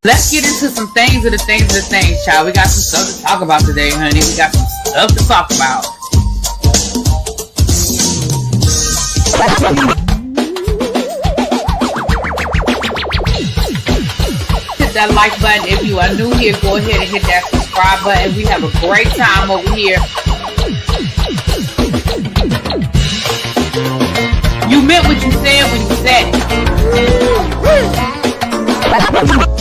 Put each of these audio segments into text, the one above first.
Let's get into some things, child. We got some stuff to talk about today, honey. We got some stuff to talk about. Hit that like button if you are new here. Go ahead and hit that subscribe button. We have a great time over here. You meant what you said when you said it.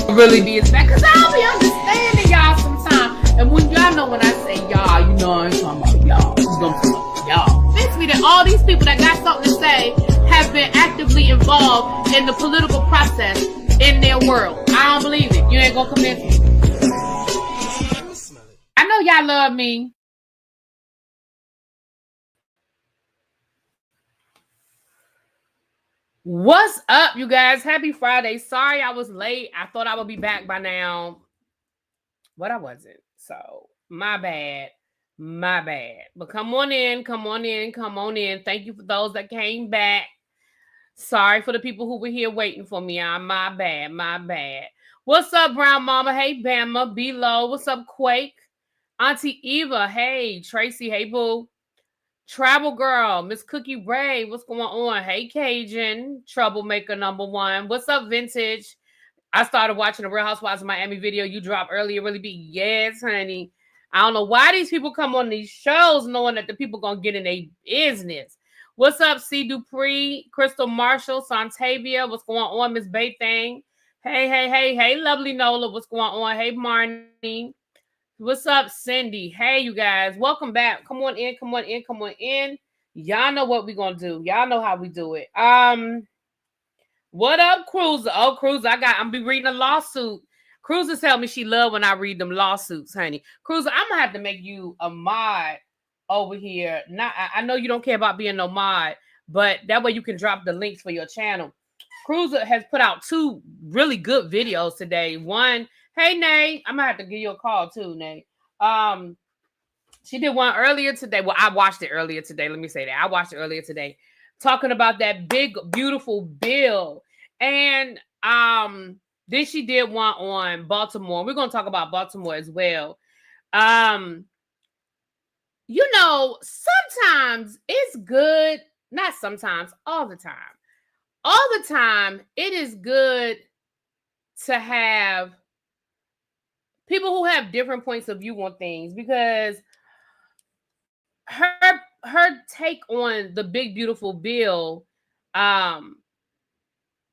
Really be expected, because I'll be understanding y'all sometimes. And when y'all know when I say y'all, you know I ain't talking about y'all. It's gonna be y'all. Fits me that all these people that got something to say have been actively involved in the political process in their world. I don't believe it. You ain't gonna convince me. I know y'all love me. What's up, you guys? Happy Friday. Sorry I was late. I thought I would be back by now, but I wasn't. So my bad. But come on in. Thank you for those that came back. Sorry for the people who were here waiting for me. My bad. What's up, Brown Mama? Hey, Bama. B-Lo. What's up, Quake? Auntie Eva. Hey, Tracy. Hey, Boo. Travel Girl, Miss Cookie Ray, what's going on? Hey, Cajun, Troublemaker #1. What's up, Vintage? I started watching the Real Housewives of Miami video you dropped earlier. Really be, yes, honey. I don't know why these people come on these shows knowing that the people gonna get in their business. What's up, C. Dupree, Crystal Marshall, Santavia, what's going on, Miss Baythang? Hey, lovely Nola, what's going on? Hey, Marnie. What's up, Cindy? Hey, you guys. Welcome back. Come on in. Y'all know what we're going to do. Y'all know how we do it. What up, Cruiser? Oh, Cruiser, I'm be reading a lawsuit. Cruiser tell me she love when I read them lawsuits, honey. Cruiser, I'm going to have to make you a mod over here. I know you don't care about being no mod, but that way you can drop the links for your channel. Cruiser has put out 2 really good videos today. One, hey, Nay. I'm going to have to give you a call, too, Nay. She did one earlier today. Well, I watched it earlier today. Let me say that. I watched it earlier today. Talking about that big, beautiful bill. And then she did one on Baltimore. We're going to talk about Baltimore as well. You know, sometimes it's good. Not sometimes. All the time. All the time, it is good to have people who have different points of view on things, because her take on the big beautiful bill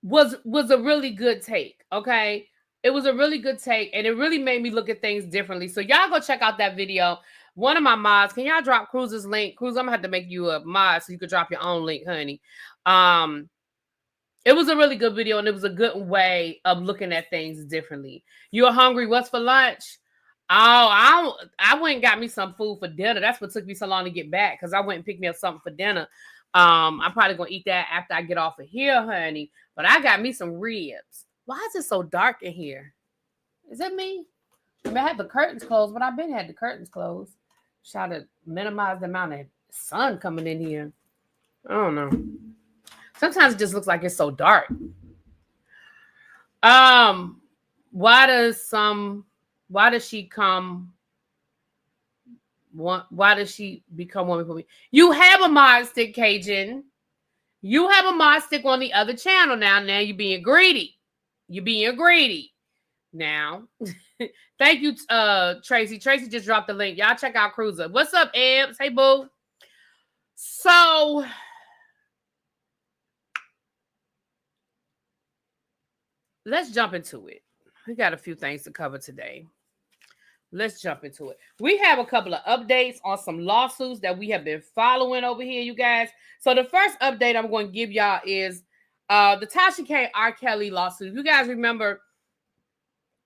was a really good take. Okay, it was a really good take, and it really made me look at things differently. So y'all go check out that video. One of my mods, can y'all drop Cruz's link? Cruz, I'm gonna have to make you a mod so you could drop your own link, honey. It was a really good video, and it was a good way of looking at things differently. You're hungry? What's for lunch? Oh, I went and got me some food for dinner. That's what took me so long to get back, because I went and picked me up something for dinner. I'm probably going to eat that after I get off of here, honey. But I got me some ribs. Why is it so dark in here? Is it me? I mean, I had the curtains closed, but I've been had the curtains closed. Try to minimize the amount of sun coming in here. I don't know. Sometimes it just looks like it's so dark. Why does she become woman for me? You have a mod stick, Cajun. You have a mod stick on the other channel now. Now you're being greedy. Now. Thank you, Tracy. Tracy just dropped the link. Y'all check out Cruiser. What's up, Ebs? Hey, boo. So let's jump into it. We got a few things to cover today. Let's jump into it. We have a couple of updates on some lawsuits that we have been following over here, you guys. So the first update I'm going to give y'all is the Tasha K. R.Kelly lawsuit. You guys remember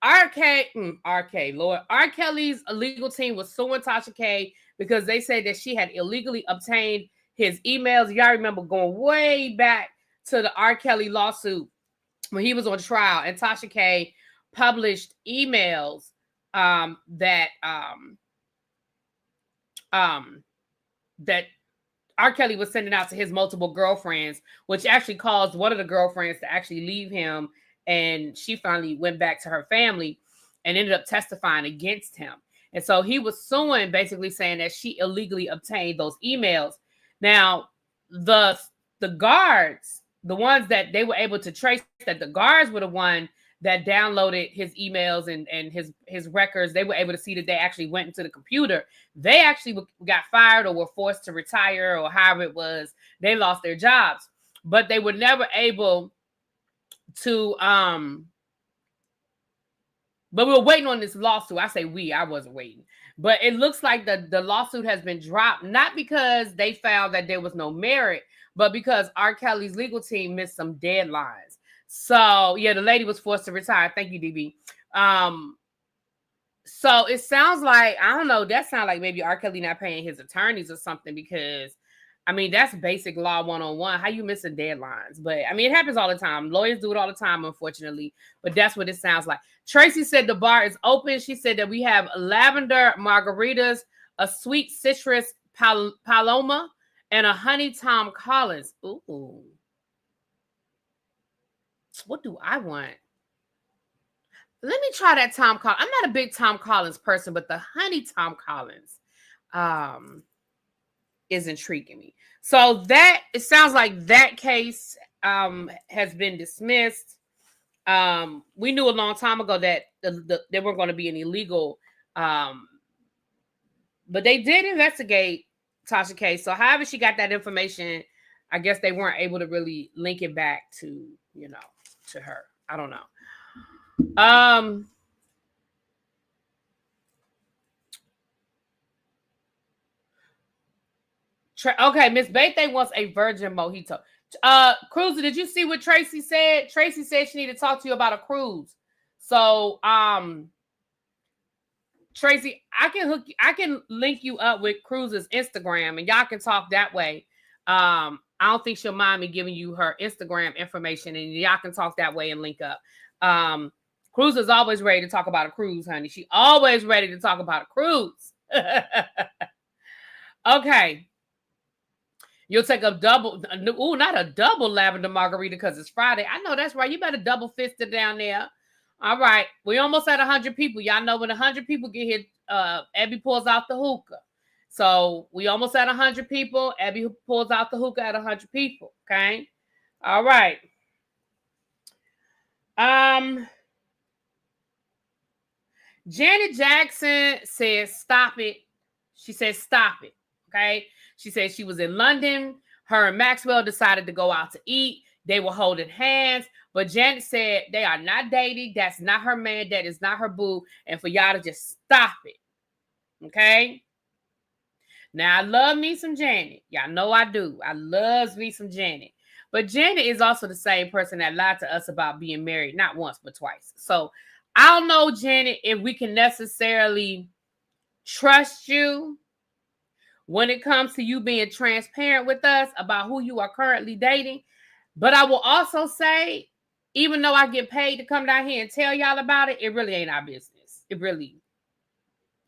R.Kelly's legal team was suing Tasha K. because they said that she had illegally obtained his emails. Y'all remember going way back to the R.Kelly lawsuit when he was on trial, and Tasha K. published emails that R.Kelly was sending out to his multiple girlfriends, which actually caused one of the girlfriends to actually leave him And she finally went back to her family and ended up testifying against him. And so he was suing, basically saying that she illegally obtained those emails. Now, the guards, the ones that they were able to trace, that the guards were the one that downloaded his emails and his records. They were able to see that they actually went into the computer. They actually got fired or were forced to retire, or however it was. They lost their jobs, but they were never able to but we were waiting on this lawsuit. I say I wasn't waiting. But it looks like the lawsuit has been dropped, not because they found that there was no merit, but because R.Kelly's legal team missed some deadlines. So, yeah, the lady was forced to retire. Thank you, DB. So it sounds like, I don't know, that sounds like maybe R.Kelly not paying his attorneys or something, because, I mean, that's basic law 101. How you missing deadlines? But, I mean, it happens all the time. Lawyers do it all the time, unfortunately. But that's what it sounds like. Tracy said the bar is open. She said that we have lavender margaritas, a sweet citrus paloma, and a honey Tom Collins. Ooh. What do I want? Let me try that Tom Collins. I'm not a big Tom Collins person, but the honey Tom Collins is intriguing me. So that, it sounds like that case has been dismissed. We knew a long time ago that there weren't going to be any legal, but they did investigate Tasha case. So however she got that information, I guess they weren't able to really link it back to, to her. I don't know. Okay, Miss Bethe wants a virgin mojito. Cruiser, did you see what Tracy said? Tracy said she needed to talk to you about a cruise. So, Tracy, I can link you up with Cruiser's Instagram, and y'all can talk that way. I don't think she'll mind me giving you her Instagram information, and y'all can talk that way and link up. Cruiser's always ready to talk about a cruise, honey. She always ready to talk about a cruise. Okay. You'll take a double, not a double lavender margarita because it's Friday. I know that's right. You better double fist it down there. All right. We almost at 100 people. Y'all know when 100 people get hit, Abby pulls out the hookah. So we almost at 100 people. Abby pulls out the hookah at 100 people. Okay. All right. Janet Jackson says, stop it. She says, stop it. Okay. She said she was in London. Her and Maxwell decided to go out to eat. They were holding hands. But Janet said they are not dating. That's not her man. That is not her boo. And for y'all to just stop it. Okay? Now, I love me some Janet. Y'all know I do. I love me some Janet. But Janet is also the same person that lied to us about being married, not once, but twice. So, I don't know, Janet, if we can necessarily trust you when it comes to you being transparent with us about who you are currently dating. But I will also say, even though I get paid to come down here and tell y'all about it, it really ain't our business. It really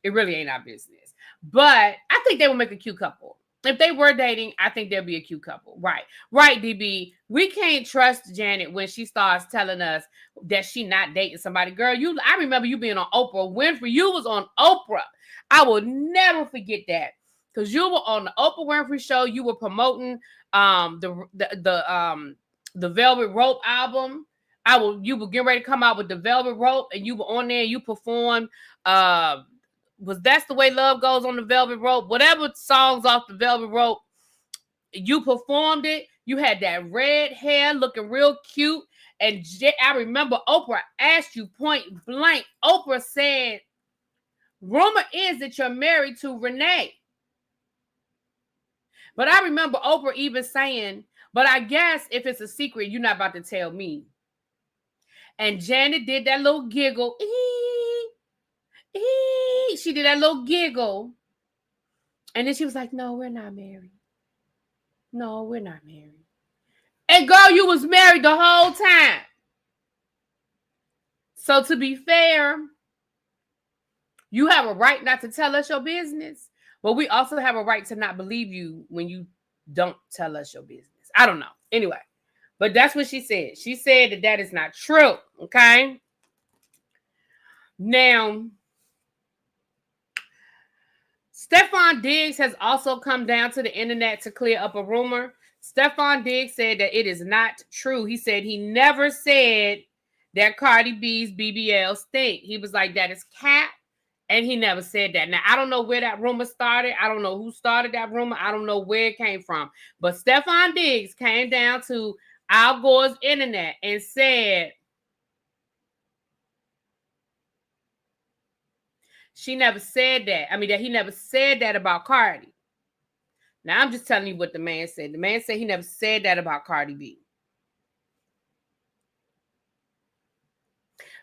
ain't our business. But I think they will make a cute couple. If they were dating, I think they'll be a cute couple. Right, DB. We can't trust Janet when she starts telling us that she not dating somebody. Girl, I remember you being on Oprah Winfrey. You was on Oprah. I will never forget that. Because you were on the Oprah Winfrey Show, you were promoting the Velvet Rope album. You were getting ready to come out with the Velvet Rope, and you were on there. And you performed. Was That's the Way Love Goes on the Velvet Rope? Whatever songs off the Velvet Rope, you performed it. You had that red hair, looking real cute. And I remember Oprah asked you point blank. Oprah said, "Rumor is that you're married to Renee." But I remember Oprah even saying, "But I guess if it's a secret, you're not about to tell me." And Janet did that little giggle. She did that little giggle. And then she was like, "No, we're not married. No, we're not married." And girl, you was married the whole time. So to be fair, you have a right not to tell us your business. But we also have a right to not believe you when you don't tell us your business. I don't know. Anyway, But that's what she said. She said that is not true. Okay. Now, Stephon Diggs has also come down to the internet to clear up a rumor. Stephon Diggs said that it is not true. He said he never said that Cardi B's BBL stink. He was like, that is cap. And he never said that. Now, I don't know where that rumor started. I don't know who started that rumor. I don't know where it came from. But Stephon Diggs came down to Al Gore's internet and said she never said that. I mean, that he never said that about Cardi. Now, I'm just telling you what the man said. The man said he never said that about Cardi B.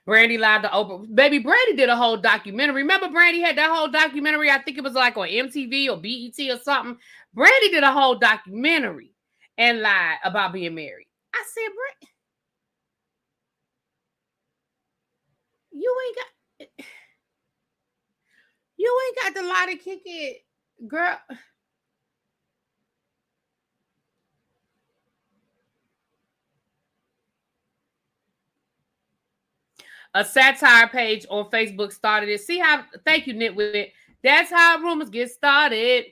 Brandy lied to Oprah. Baby, Brandy did a whole documentary. Remember Brandy had that whole documentary? I think it was like on MTV or BET or something. Brandy did a whole documentary and lied about being married. I said, Brandy, you ain't got the lie to kick it, girl. A satire page on Facebook started it. See how, thank you, Nitwit. That's how rumors get started.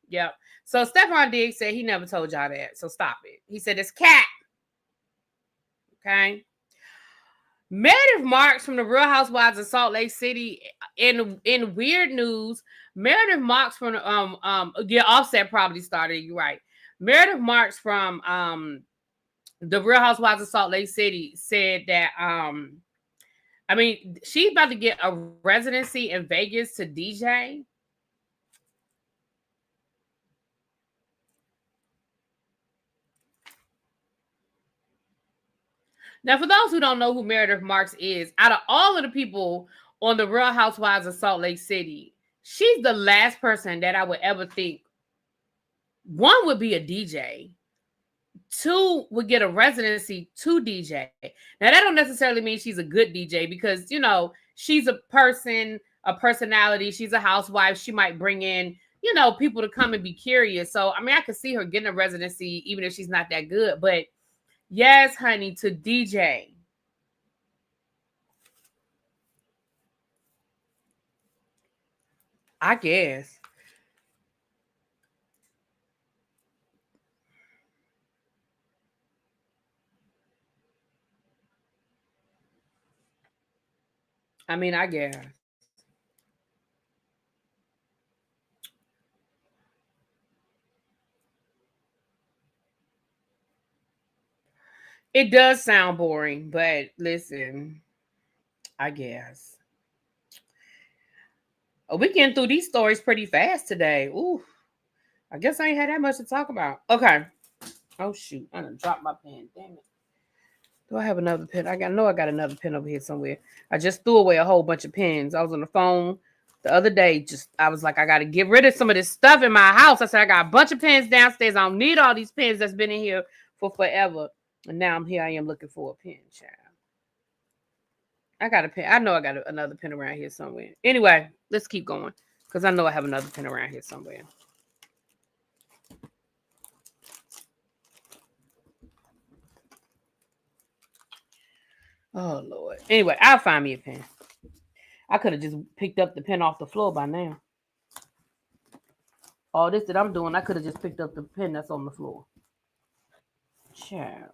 Yep. So Stephon Diggs said he never told y'all that. So stop it. He said it's cat. Okay. Meredith Marks from the Real Housewives of Salt Lake City in weird news. Meredith Marks from Offset probably started. You're right. Meredith Marks from the Real Housewives of Salt Lake City said that I mean, she's about to get a residency in Vegas to DJ. Now, for those who don't know who Meredith Marks is, out of all of the people on the Real Housewives of Salt Lake City, she's the last person that I would ever think, one, would be a DJ. Two, would get a residency to DJ. Now, that don't necessarily mean she's a good DJ because, you know, she's a person, a personality. She's a housewife. She might bring in, you know, people to come and be curious. So, I mean, I could see her getting a residency even if she's not that good. But yes, honey, to DJ. I guess. I mean, I guess. It does sound boring, but listen, I guess. Oh, we getting through these stories pretty fast today. Ooh, I guess I ain't had that much to talk about. Okay. Oh shoot, I done dropped my pen. Damn it. Do I have another pen? I know I got another pen over here somewhere. I just threw away a whole bunch of pens. I was on the phone the other day. I was like, I got to get rid of some of this stuff in my house. I said, I got a bunch of pens downstairs. I don't need all these pens that's been in here for forever. And now I'm here. I am looking for a pen, child. I got a pen. I know I got another pen around here somewhere. Anyway, let's keep going because I know I have another pen around here somewhere. Oh, Lord. Anyway, I'll find me a pen. I could have just picked up the pen off the floor by now. All this that I'm doing, I could have just picked up the pen that's on the floor. Child.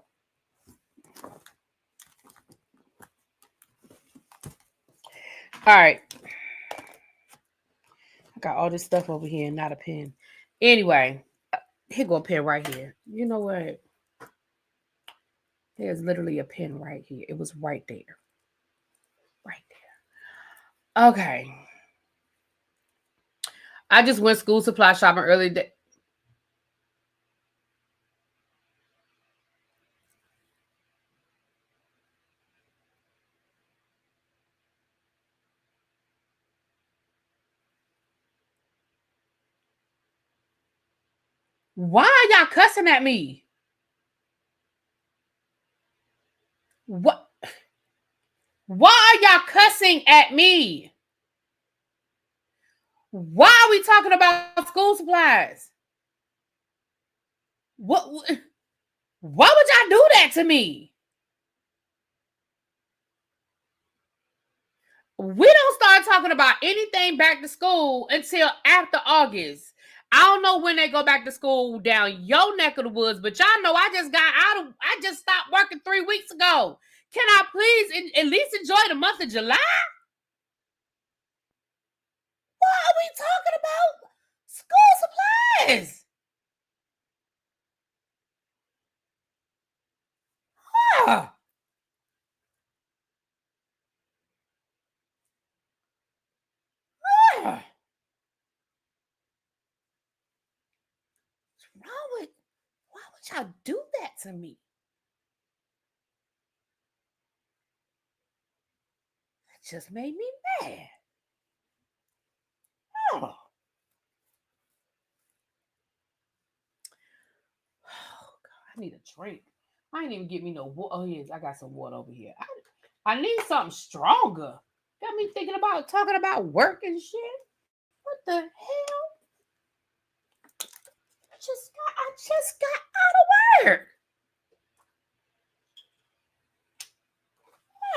All right. I got all this stuff over here and not a pen. Anyway, here go a pen right here. You know what? There's literally a pen right here. It was right there. Right there. Okay. I just went school supply shopping early. Why are y'all cussing at me? What? Why are y'all cussing at me? Why are we talking about school supplies? What? Why would y'all do that to me? We don't start talking about anything back to school until after August. I don't know when they go back to school down your neck of the woods, but y'all know I just stopped working 3 weeks ago. Can I please at least enjoy the month of July? What are we talking about? School supplies. Ah. What's wrong with? Why would y'all do that to me? That just made me mad. Oh. Oh God, I need a drink. I ain't even get me no water. Oh yes, I got some water over here. I need something stronger. Got me thinking about talking about work and shit. What the hell? I just got out of work.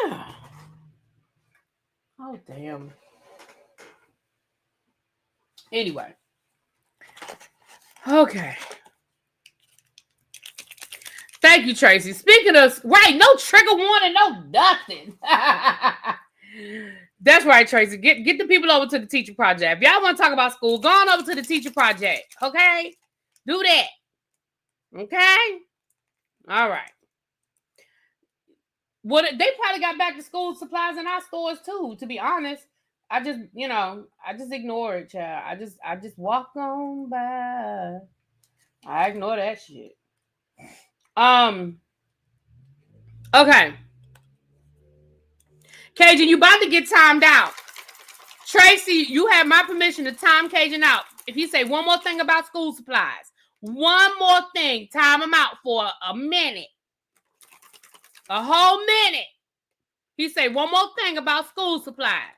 Yeah. Oh damn. Anyway. Okay. Thank you, Tracy. Speaking of, right, no trigger warning, no nothing. That's right, Tracy. Get the people over to the teacher project. If y'all want to talk about school, go on over to the teacher project. Okay? Do that. Okay? All right. Well, they probably got back to school supplies in our stores too, to be honest. I just ignore it, child. I just walk on by. I ignore that shit. Okay. Cajun, you about to get timed out. Tracy, you have my permission to time Cajun out. If he say one more thing about school supplies, one more thing, time him out for a minute. A whole minute. He say one more thing about school supplies.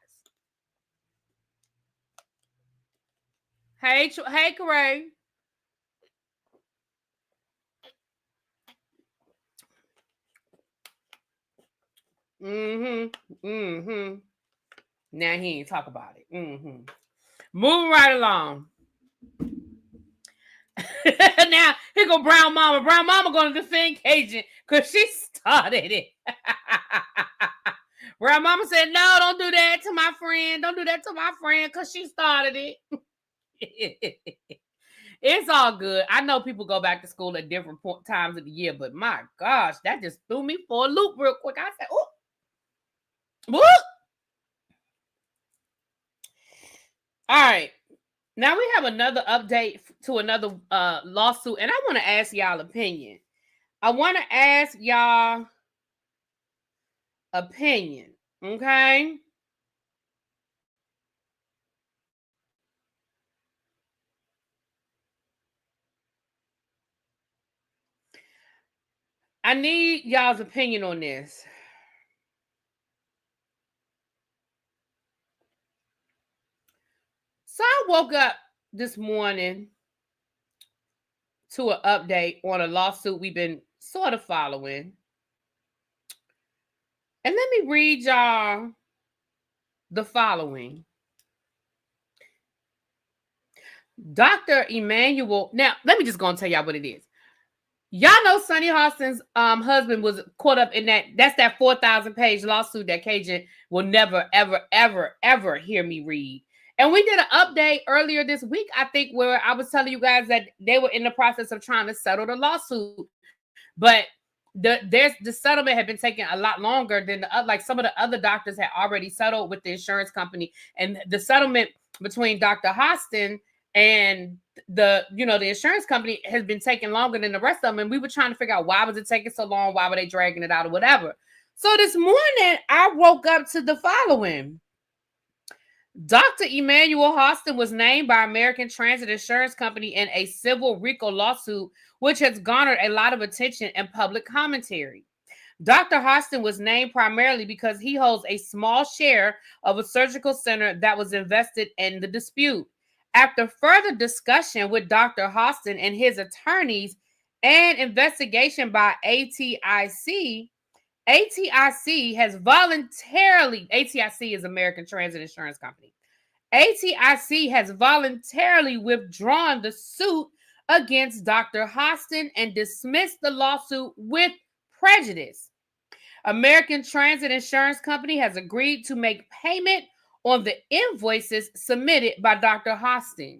Hey, Corey. Now he ain't talk about it. Moving right along. Now, here go Brown Mama. Brown Mama going to defend Cajun because she started it. Brown Mama said, no, don't do that to my friend. Don't do that to my friend because she started it. It's all good. I know people go back to school at different times of the year, but my gosh, that just threw me for a loop real quick. I said, oh, whoop. All right. Now we have another update to another lawsuit, and I want to ask y'all opinion. I want to ask y'all opinion, okay? I need y'all's opinion on this. So I woke up this morning to an update on a lawsuit we've been sort of following. And let me read y'all the following. Dr. Emmanuel. Now, let me just go and tell y'all what it is. Y'all know Sunny Hostin's husband was caught up in that 4,000 page lawsuit that Cajun will never, ever, ever, ever hear me read. And we did an update earlier this week, I think, where I was telling you guys that they were in the process of trying to settle the lawsuit. But the settlement had been taking a lot longer than like some of the other doctors had already settled with the insurance company. And the settlement between Dr. Hostin and the insurance company has been taking longer than the rest of them. And we were trying to figure out why was it taking so long? Why were they dragging it out or whatever? So this morning I woke up to the following. Dr. Emmanuel Hostin was named by American Transit Insurance Company in a civil RICO lawsuit, which has garnered a lot of attention and public commentary. Dr. Hostin was named primarily because he holds a small share of a surgical center that was invested in the dispute. After further discussion with Dr. Hostin and his attorneys, An investigation by ATIC. ATIC has voluntarily, ATIC is American Transit Insurance Company. ATIC has voluntarily withdrawn the suit against Dr. Hostin and dismissed the lawsuit with prejudice. American Transit Insurance Company has agreed to make payment on the invoices submitted by Dr. Hostin.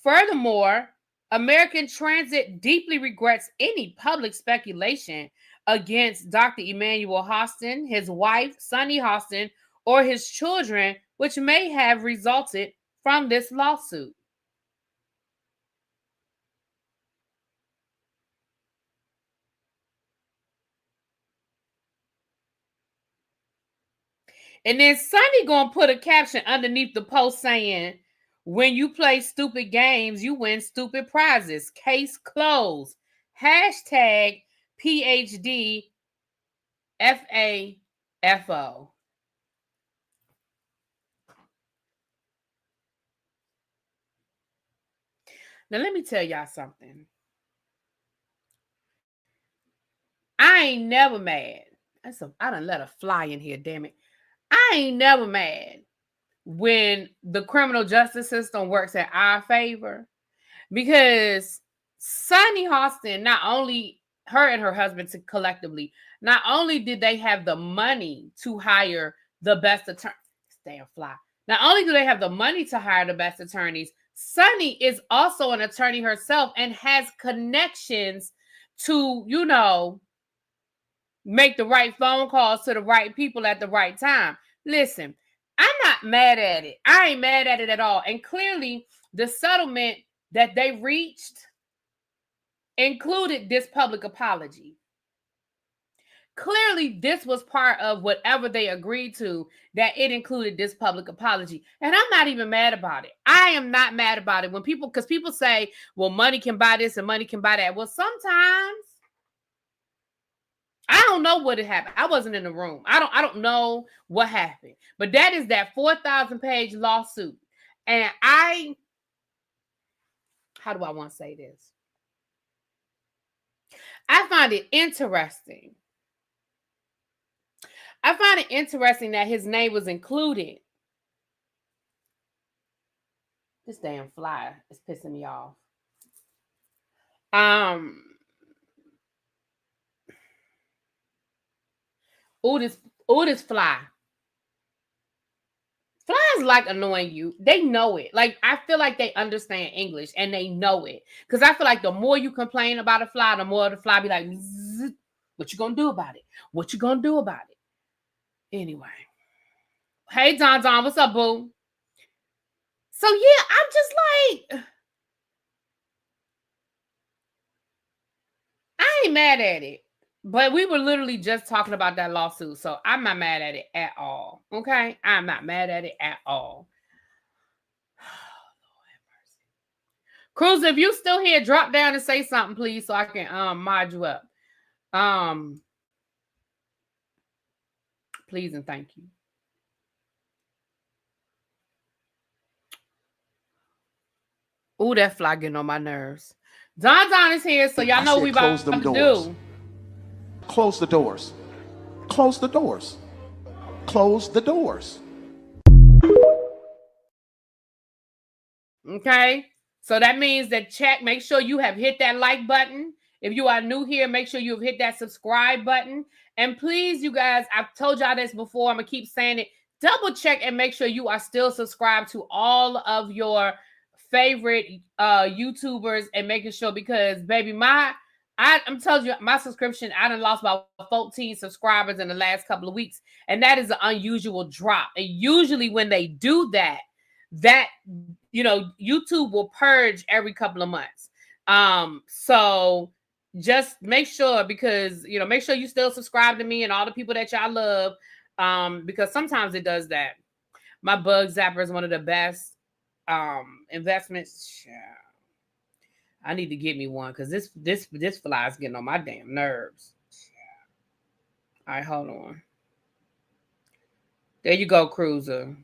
Furthermore, American Transit deeply regrets any public speculation against Dr. Emmanuel Hostin, his wife, Sunny Hostin, or his children, which may have resulted from this lawsuit. And then Sunny gonna put a caption underneath the post saying, when you play stupid games, you win stupid prizes. Case closed. Hashtag PhD FAFO. Now, let me tell y'all something. I ain't never mad. I done let a fly in here, damn it. I ain't never mad when the criminal justice system works in our favor, because Sunny Hostin, not only her and her husband collectively, not only did they have the money to hire the best attorney, damn fly. Not only do they have the money to hire the best attorneys, Sunny is also an attorney herself and has connections to, make the right phone calls to the right people at the right time. Listen, I'm not mad at it. I ain't mad at it at all. And clearly, the settlement that they reached included this public apology. Clearly, this was part of whatever they agreed to, that it included this public apology. And I'm not even mad about it. I am not mad about it. Because people say, well, money can buy this and money can buy that. Well, sometimes I don't know what happened. I wasn't in the room. I don't know what happened. But that is that 4,000-page lawsuit. And how do I want to say this? I find it interesting. I find it interesting that his name was included. This damn fly is pissing me off. This fly. Flies like annoying you. They know it. Like, I feel like they understand English and they know it. Because I feel like the more you complain about a fly, the more the fly be like, what you gonna do about it? What you gonna do about it? Anyway. Hey, Don, what's up, boo? So, yeah, I'm just like, I ain't mad at it. But we were literally just talking about that lawsuit, so I'm not mad at it at all. Okay? I'm not mad at it at all. Lord have mercy. Cruz, if you still here, drop down and say something, please, so I can mod you up. Please and thank you. Ooh, that fly getting on my nerves. Don is here, so y'all know what we about to do. Close the doors. Close the doors. Close the doors. Okay, so that means that make sure you have hit that like button. If you are new here, make sure you have hit that subscribe button. And please, you guys, I've told y'all this before. I'm going to keep saying it. Double check and make sure you are still subscribed to all of your favorite YouTubers, and making sure, because, baby, I'm telling you, my subscription, I done lost about 14 subscribers in the last couple of weeks. And that is an unusual drop. And usually when they do that, YouTube will purge every couple of months. So just make sure, because, make sure you still subscribe to me and all the people that y'all love, because sometimes it does that. My bug zapper is one of the best investments. I need to get me one, because this fly is getting on my damn nerves. All right, hold on. There you go, Cruiser.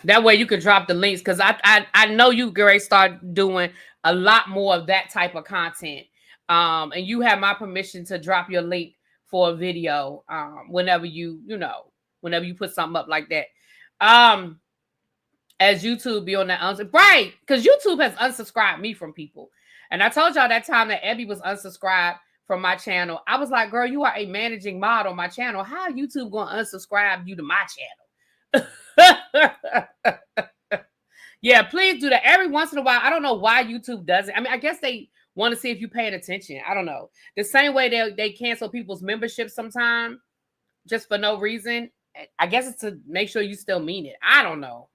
That way you can drop the links, because I know you Gary start doing a lot more of that type of content. And you have my permission to drop your link for a video whenever whenever you put something up like that. As YouTube be on that right, because YouTube has unsubscribed me from people. And I told y'all that time that Ebby was unsubscribed from my channel. I was like, girl, you are a managing mod on my channel. How YouTube gonna unsubscribe you to my channel? Yeah, please do that every once in a while. I don't know why YouTube does it. I mean, I guess they want to see if you're paying attention. I don't know. The same way they cancel people's memberships sometimes just for no reason. I guess it's to make sure you still mean it. I don't know.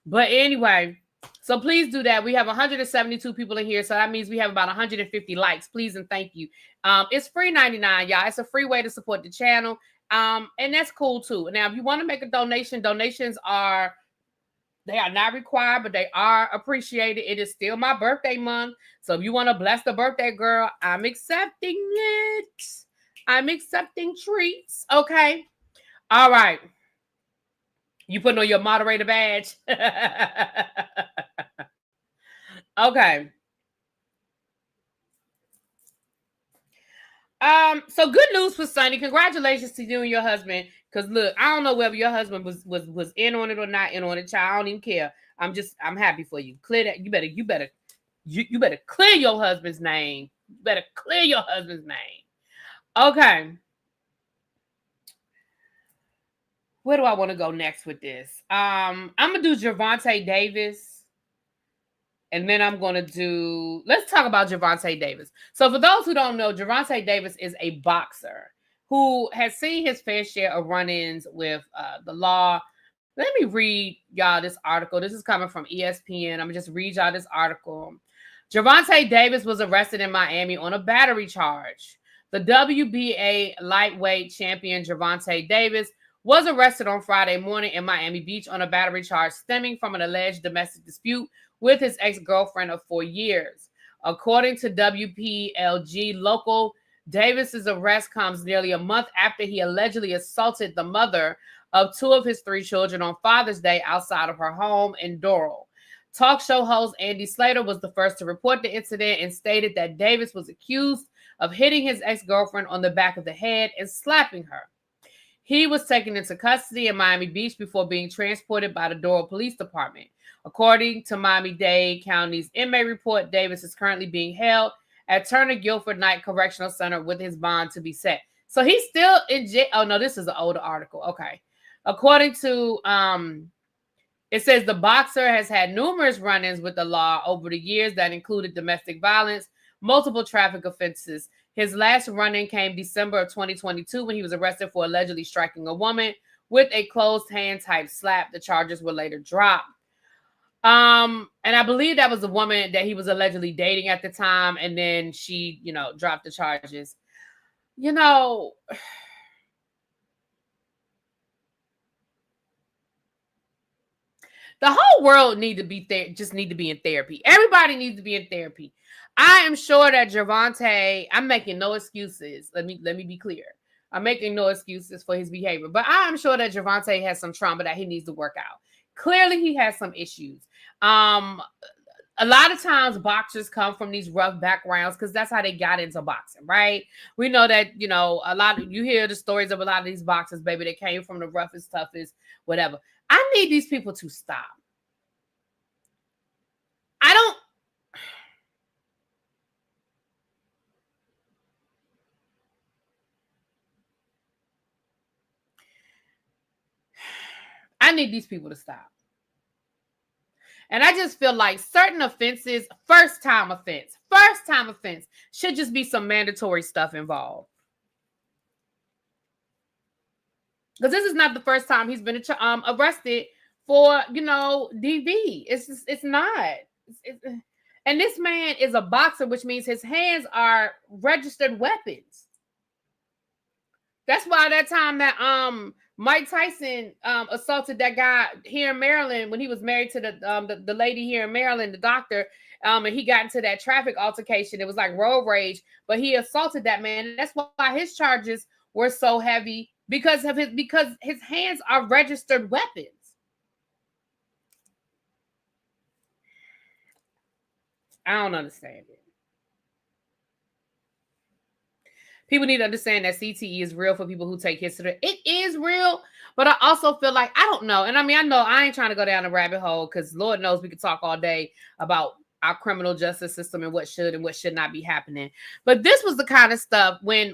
But anyway, so please do that. We have 172 people in here, so that means we have about 150 likes. Please and thank you. It's free 99, y'all. It's a free way to support the channel. And that's cool too. Now, if you want to make a donation, donations are not required, but they are appreciated. It is still my birthday month. So if you want to bless the birthday girl, I'm accepting it. I'm accepting treats. Okay. All right. You putting on your moderator badge? Okay. So good news for Sunny. Congratulations to you and your husband. Because look, I don't know whether your husband was in on it or not in on it, child. I don't even care. I'm happy for you. Clear that. You better clear your husband's name. You better clear your husband's name. Okay. Where do I want to go next with this? I'm gonna do Gervonta Davis. And then I'm going to let's talk about Gervonta Davis. So for those who don't know, Gervonta Davis is a boxer who has seen his fair share of run-ins with the law. Let me read y'all this article. This is coming from ESPN. I'm going to just read y'all this article. Gervonta Davis was arrested in Miami on a battery charge. The WBA lightweight champion Gervonta Davis was arrested on Friday morning in Miami Beach on a battery charge stemming from an alleged domestic dispute with his ex-girlfriend of 4 years. According to WPLG Local, Davis's arrest comes nearly a month after he allegedly assaulted the mother of 2 of his 3 children on Father's Day outside of her home in Doral. Talk show host Andy Slater was the first to report the incident and stated that Davis was accused of hitting his ex-girlfriend on the back of the head and slapping her. He was taken into custody in Miami Beach before being transported by the Doral Police Department. According to Miami-Dade County's inmate report, Davis is currently being held at Turner Guilford Knight Correctional Center with his bond to be set. So he's still in jail. Oh, no, this is an older article. Okay. According to, it says the boxer has had numerous run-ins with the law over the years that included domestic violence, multiple traffic offenses. His last run-in came December of 2022 when he was arrested for allegedly striking a woman with a closed hand type slap. The charges were later dropped. And I believe that was the woman that he was allegedly dating at the time, and then she, dropped the charges. The whole world need to be in therapy. Everybody needs to be in therapy. I am sure that Gervonta, I'm making no excuses. Let me be clear. I'm making no excuses for his behavior, but I'm sure that Gervonta has some trauma that he needs to work out. Clearly, he has some issues. A lot of times boxers come from these rough backgrounds because that's how they got into boxing, right? We know that, you hear the stories of a lot of these boxers, baby, they came from the roughest, toughest, whatever. I need these people to stop. I need these people to stop. And I just feel like certain offenses, first time offense, should just be some mandatory stuff involved. Because this is not the first time he's been arrested for, DV. It's not. And this man is a boxer, which means his hands are registered weapons. That's why that time that Mike Tyson assaulted that guy here in Maryland when he was married to the lady here in Maryland, the doctor, and he got into that traffic altercation. It was like road rage, but he assaulted that man. That's why his charges were so heavy because his hands are registered weapons. I don't understand it. People need to understand that CTE is real for people who take history. It is real, but I also feel like, I don't know. And I mean, I know I ain't trying to go down a rabbit hole because Lord knows we could talk all day about our criminal justice system and what should and what should not be happening. But this was the kind of stuff I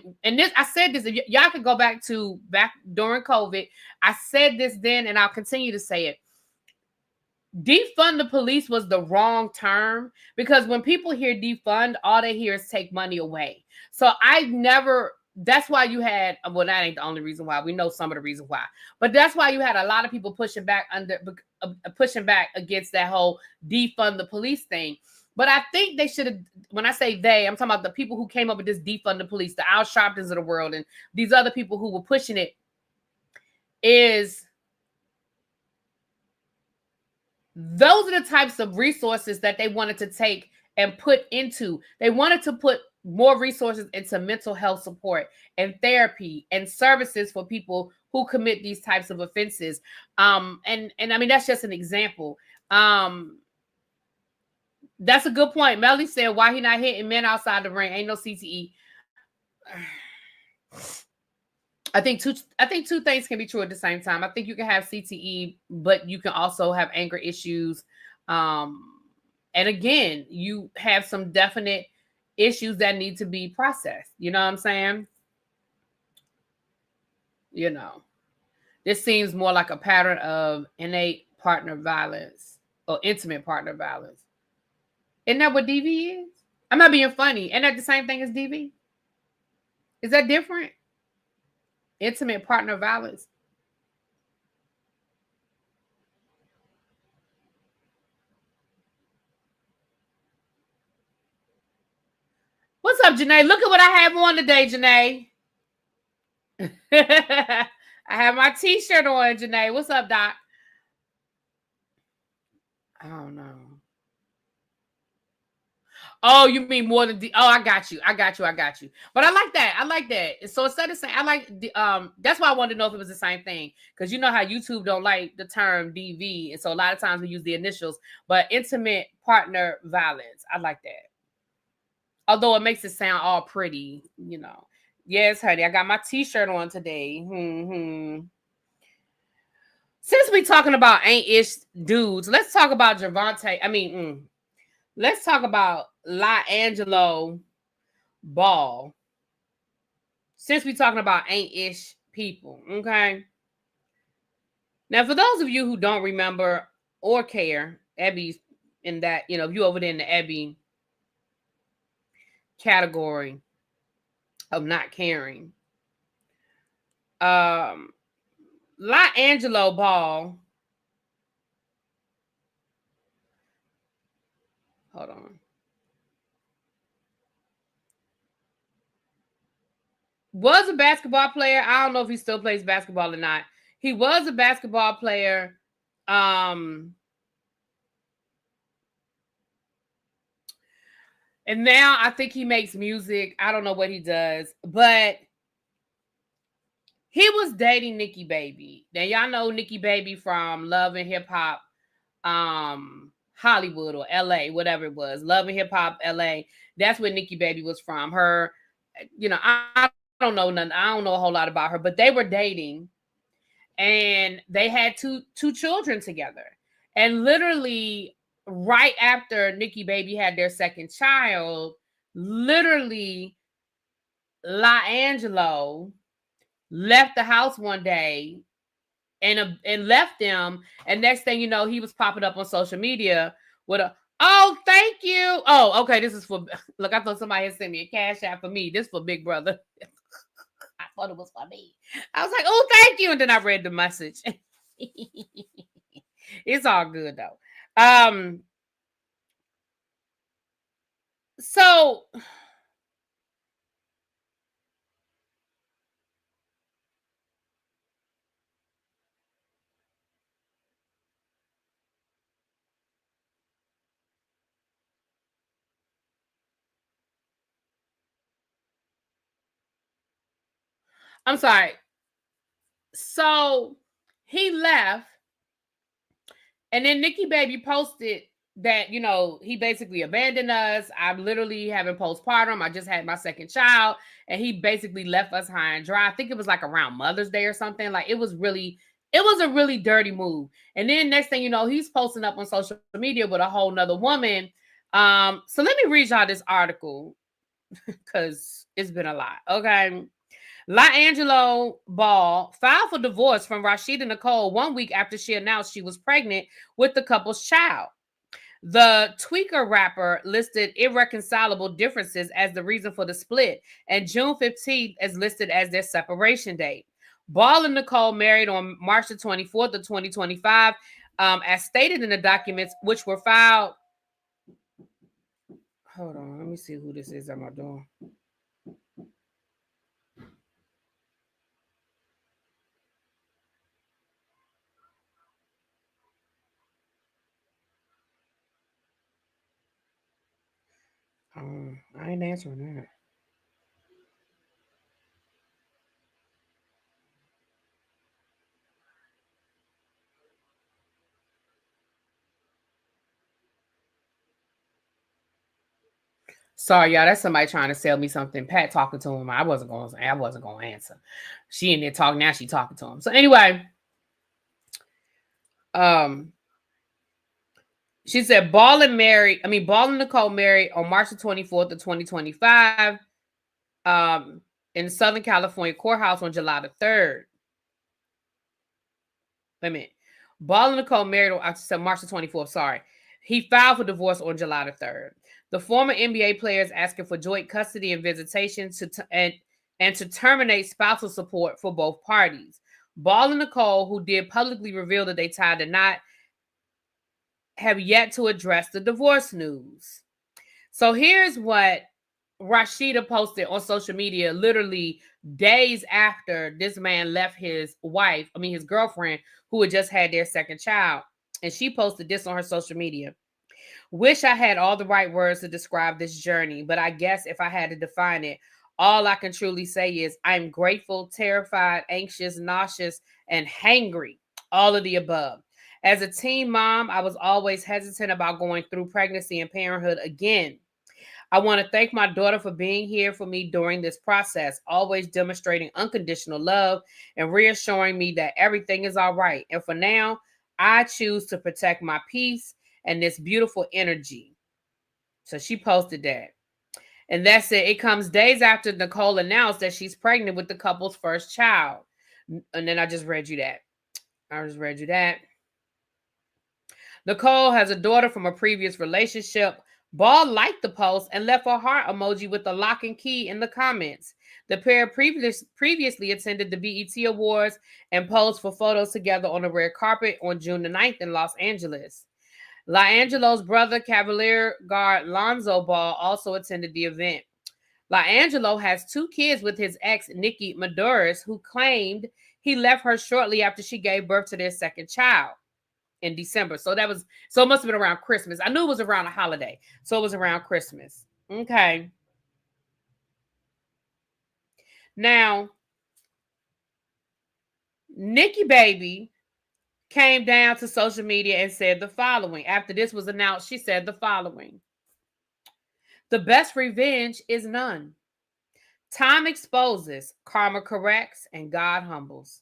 said this, y'all could go back during COVID. I said this then, and I'll continue to say it. Defund the police was the wrong term, because when people hear defund, all they hear is take money away. So that's why you had, well, that ain't the only reason why. We know some of the reasons why, but that's why you had a lot of people pushing back against that whole defund the police thing. But I think they should have, when I say they, I'm talking about the people who came up with this defund the police, the Al Sharptons of the world, and these other people who were pushing it, is those are the types of resources that they wanted to take and put into. They wanted to put more resources into mental health support and therapy and services for people who commit these types of offenses. And I mean, that's just an example. That's a good point. Melly said, why he not hitting men outside the ring? Ain't no CTE. I think two things can be true at the same time. I think you can have CTE, but you can also have anger issues. And again, you have some definite issues that need to be processed. You know what I'm saying? You know, this seems more like a pattern of innate partner violence or intimate partner violence. Isn't that what DV is? I'm not being funny. Isn't that the same thing as DV? Is that different? Intimate partner violence. What's up, Janae? Look at what I have on today, Janae. I have my t-shirt on, Janae. What's up, Doc? I don't know. Oh, you mean more than I got you. But I like that. So instead of saying, I like that's why I wanted to know if it was the same thing. Because you know how YouTube don't like the term DV. And so a lot of times we use the initials, but intimate partner violence. I like that. Although it makes it sound all pretty, you know. Yes, honey, I got my t-shirt on today. Since we talking about ain't-ish dudes, let's talk about Javante. Let's talk about LaAngelo Ball. Since we talking about ain't-ish people, okay? Now, for those of you who don't remember or care, Ebby's in that, you know, if you over there in the Ebby category of not caring. LaAngelo Ball. Hold on. Was a basketball player. I don't know if he still plays basketball or not. He was a basketball player. And now I think he makes music. I don't know what he does, but he was dating Nikki Baby. Now y'all know Nikki Baby from Love and Hip Hop, Hollywood or LA, whatever it was. Love and Hip Hop LA. That's where Nikki Baby was from. Her, you know, I don't know nothing. I don't know a whole lot about her, but they were dating, and they had two children together. And literally, right after Nikki Baby had their second child, literally, LaAngelo left the house one day and left them. And next thing you know, he was popping up on social media with a, oh, thank you. Oh, okay. This is for, look, I thought somebody had sent me a cash app for me. This for Big Brother. I thought it was for me. I was like, oh, thank you. And then I read the message. It's all good though. So I'm sorry. So he left, and then Nikki Baby posted that, you know, he basically abandoned us. I'm literally having postpartum. I just had my second child, and he basically left us high and dry. I think it was like around Mother's Day or something. Like it was a really dirty move. And then next thing you know, he's posting up on social media with a whole nother woman. So let me read y'all this article because it's been a lot. Okay. LaAngelo Ball filed for divorce from Rashida Nicole 1 week after she announced she was pregnant with the couple's child. The Tweaker rapper listed irreconcilable differences as the reason for the split, and June 15th is listed as their separation date. Ball and Nicole married on March the 24th of 2025, as stated in the documents, which were filed. Hold on, let me see who this is. Am I doing? I ain't answering that. Sorry, y'all. That's somebody trying to sell me something. Pat talking to him. I wasn't going to answer. She in there talking now. She talking to him. So anyway, she said Ball and Nicole married on March the 24th of 2025, in Southern California courthouse on July the 3rd. Wait a minute. Ball and Nicole married on March the 24th. Sorry. He filed for divorce on July the 3rd. The former NBA player is asking for joint custody and visitation and to terminate spousal support for both parties. Ball and Nicole, who did publicly reveal that they tied the knot, have yet to address the divorce news. So here's what Rashida posted on social media literally days after this man left his girlfriend, who had just had their second child. And she posted this on her social media. Wish I had all the right words to describe this journey, but I guess if I had to define it, all I can truly say is I'm grateful, terrified, anxious, nauseous, and hangry. All of the above. As a teen mom, I was always hesitant about going through pregnancy and parenthood again. I want to thank my daughter for being here for me during this process, always demonstrating unconditional love and reassuring me that everything is all right. And for now, I choose to protect my peace and this beautiful energy. So she posted that. And that's it. It comes days after Nicole announced that she's pregnant with the couple's first child. And then I just read you that. Nicole has a daughter from a previous relationship. Ball liked the post and left a heart emoji with a lock and key in the comments. The pair previously attended the BET Awards and posed for photos together on the red carpet on June the 9th in Los Angeles. LaAngelo's brother, Cavalier guard Lonzo Ball, also attended the event. LaAngelo has 2 kids with his ex, Nikki Maduris, who claimed he left her shortly after she gave birth to their second child in December. So it must have been around Christmas. I knew it was around a holiday. So it was around Christmas. Okay. Now, Nikki Baby came down to social media and said the following. After this was announced, she said the following. The best revenge is none. Time exposes, karma corrects, and God humbles.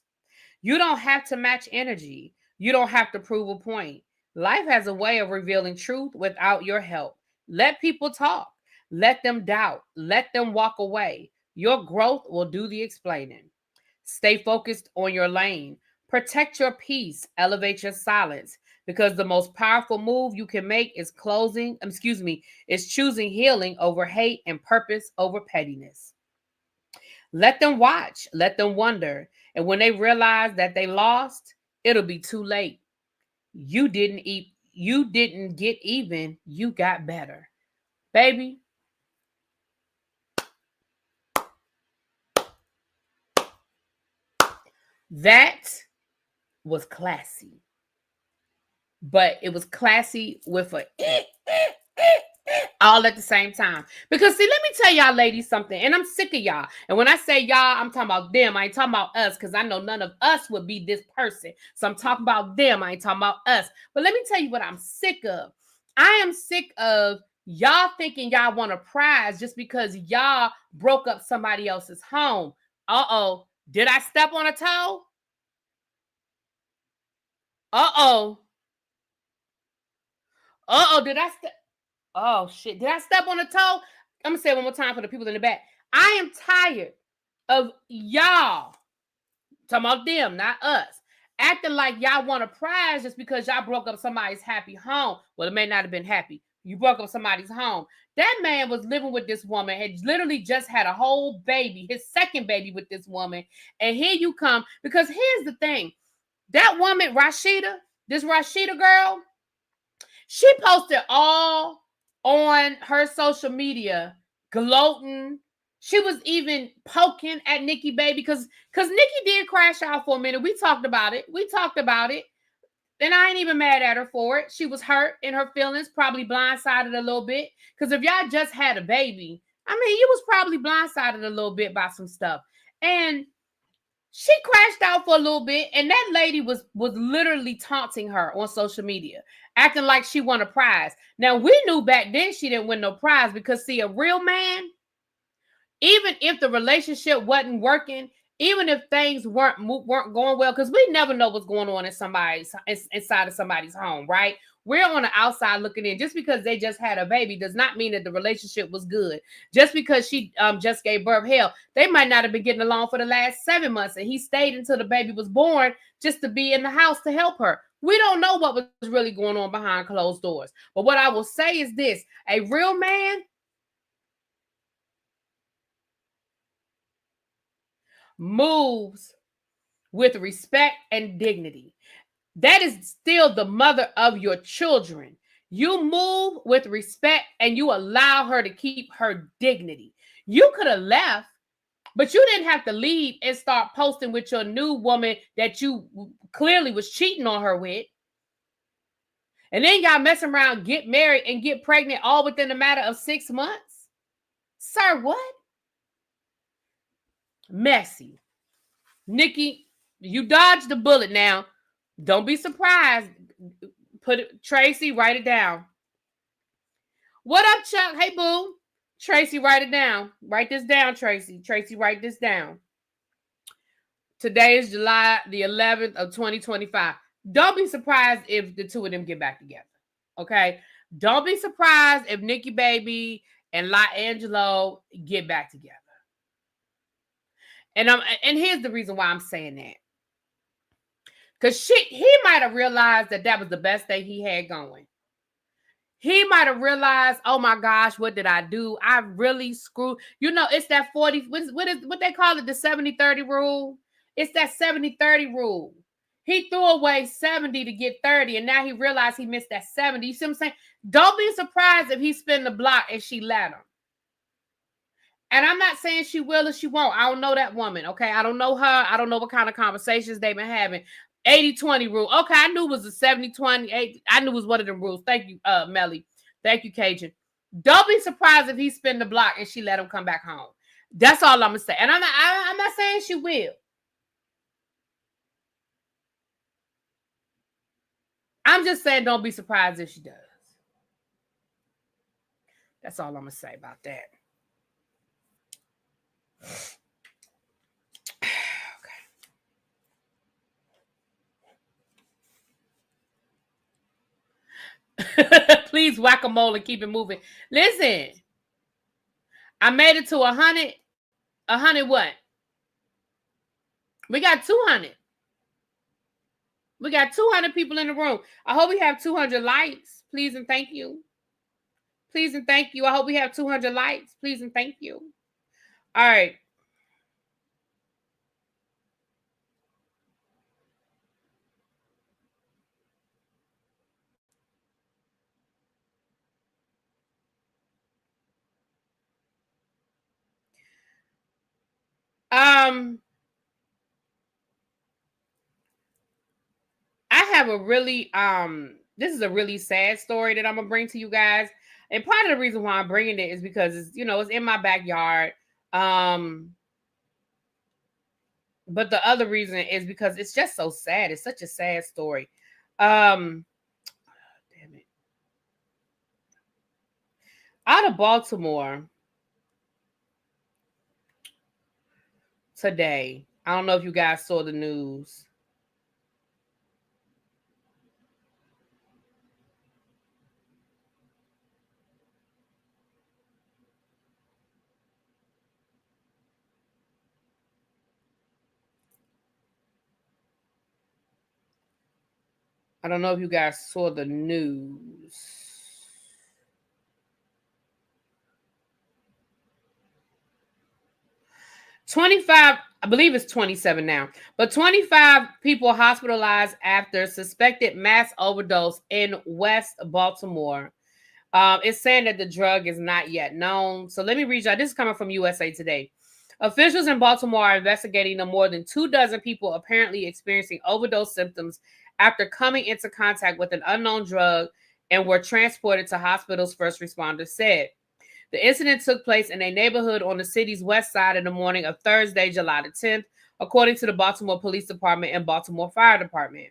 You don't have to match energy. You don't have to prove a point. Life has a way of revealing truth without your help. Let people talk. Let them doubt. Let them walk away. Your growth will do the explaining. Stay focused on your lane. Protect your peace. Elevate your silence. Because the most powerful move you can make is choosing healing over hate and purpose over pettiness. Let them watch. Let them wonder. And when they realize that they lost, it'll be too late. You didn't get even. You got better. Baby. That was classy. But it was classy with a all at the same time. Because see, let me tell y'all ladies something, and I'm sick of y'all. And when I say y'all, I'm talking about them. I ain't talking about us, because I know none of us would be this person. So I'm talking about them. I ain't talking about us. But let me tell you what I'm sick of. I am sick of y'all thinking y'all want a prize just because y'all broke up somebody else's home. Uh-oh. Did I step on a toe? Uh-oh. Uh-oh. Did I step? Oh, shit. Did I step on a toe? I'm going to say it one more time for the people in the back. I am tired of y'all, talking about them, not us, acting like y'all want a prize just because y'all broke up somebody's happy home. Well, it may not have been happy. You broke up somebody's home. That man was living with this woman, had literally just had a whole baby, his second baby with this woman. And here you come. Because here's the thing. That woman, Rashida, this Rashida girl, she posted all on her social media, gloating. She was even poking at Nikki Baby because Nikki did crash out for a minute. We talked about it. And I ain't even mad at her for it. She was hurt in her feelings, probably blindsided a little bit. Because if y'all just had a baby, I mean, you was probably blindsided a little bit by some stuff. And she crashed out for a little bit, and that lady was literally taunting her on social media, acting like she won a prize. Now, we knew back then she didn't win no prize because, see, a real man, even if the relationship wasn't working, even if things weren't going well, because we never know what's going on inside of somebody's home, right? We're on the outside looking in. Just because they just had a baby does not mean that the relationship was good. Just because she just gave birth, hell, they might not have been getting along for the last 7 months, and he stayed until the baby was born just to be in the house to help her. We don't know what was really going on behind closed doors. But what I will say is this: a real man moves with respect and dignity. That is still the mother of your children. You move with respect and you allow her to keep her dignity. You could have left, but you didn't have to leave and start posting with your new woman that you clearly was cheating on her with. And then y'all mess around, get married, and get pregnant all within a matter of 6 months. Sir, what? Messy. Nikki, you dodged the bullet now. Don't be surprised. Put it, Tracy, write it down. What up, Chuck? Hey, boo. Tracy, write it down. Write this down, Tracy. Tracy, write this down. Today is July the 11th of 2025. Don't be surprised if the two of them get back together. Okay? Don't be surprised if Nikki Baby and La Angelo get back together. And here's the reason why I'm saying that. Because he might have realized that was the best thing he had going. He might have realized, oh my gosh, what did I do? I really screwed. You know, it's that 40, what they call it, the 70-30 rule? It's that 70-30 rule. He threw away 70 to get 30, and now he realized he missed that 70. You see what I'm saying? Don't be surprised if he spin the block and she let him. And I'm not saying she will or she won't. I don't know that woman, okay? I don't know her. I don't know what kind of conversations they've been having. 80-20 rule. Okay, I knew it was a 70-20. I knew it was one of them rules. Thank you, Melly. Thank you, Cajun. Don't be surprised if he spin the block and she let him come back home. That's all I'm gonna say. And I'm not saying she will. I'm just saying don't be surprised if she does. That's all I'm gonna say about that. Please whack-a-mole and keep it moving. Listen, I made it to 100. 100 what? We got 200. We got 200 people in the room. I hope we have 200 likes. Please and thank you. Please and thank you. I hope we have 200 likes. Please and thank you. All right. I have a really this is a really sad story that I'm gonna bring to you guys, and part of the reason why I'm bringing it is because it's it's in my backyard. But the other reason is because it's just so sad. It's such a sad story. Damn it. Out of Baltimore today. I don't know if you guys saw the news. I don't know if you guys saw the news. 25, I believe it's 27 now, but 25 people hospitalized after suspected mass overdose in West Baltimore. It's saying that the drug is not yet known. So let me read you. This is coming from USA Today. Officials in Baltimore are investigating the more than 24 people apparently experiencing overdose symptoms after coming into contact with an unknown drug and were transported to hospitals, first responders said. The incident took place in a neighborhood on the city's west side in the morning of Thursday, July the 10th, according to the Baltimore Police Department and Baltimore Fire Department.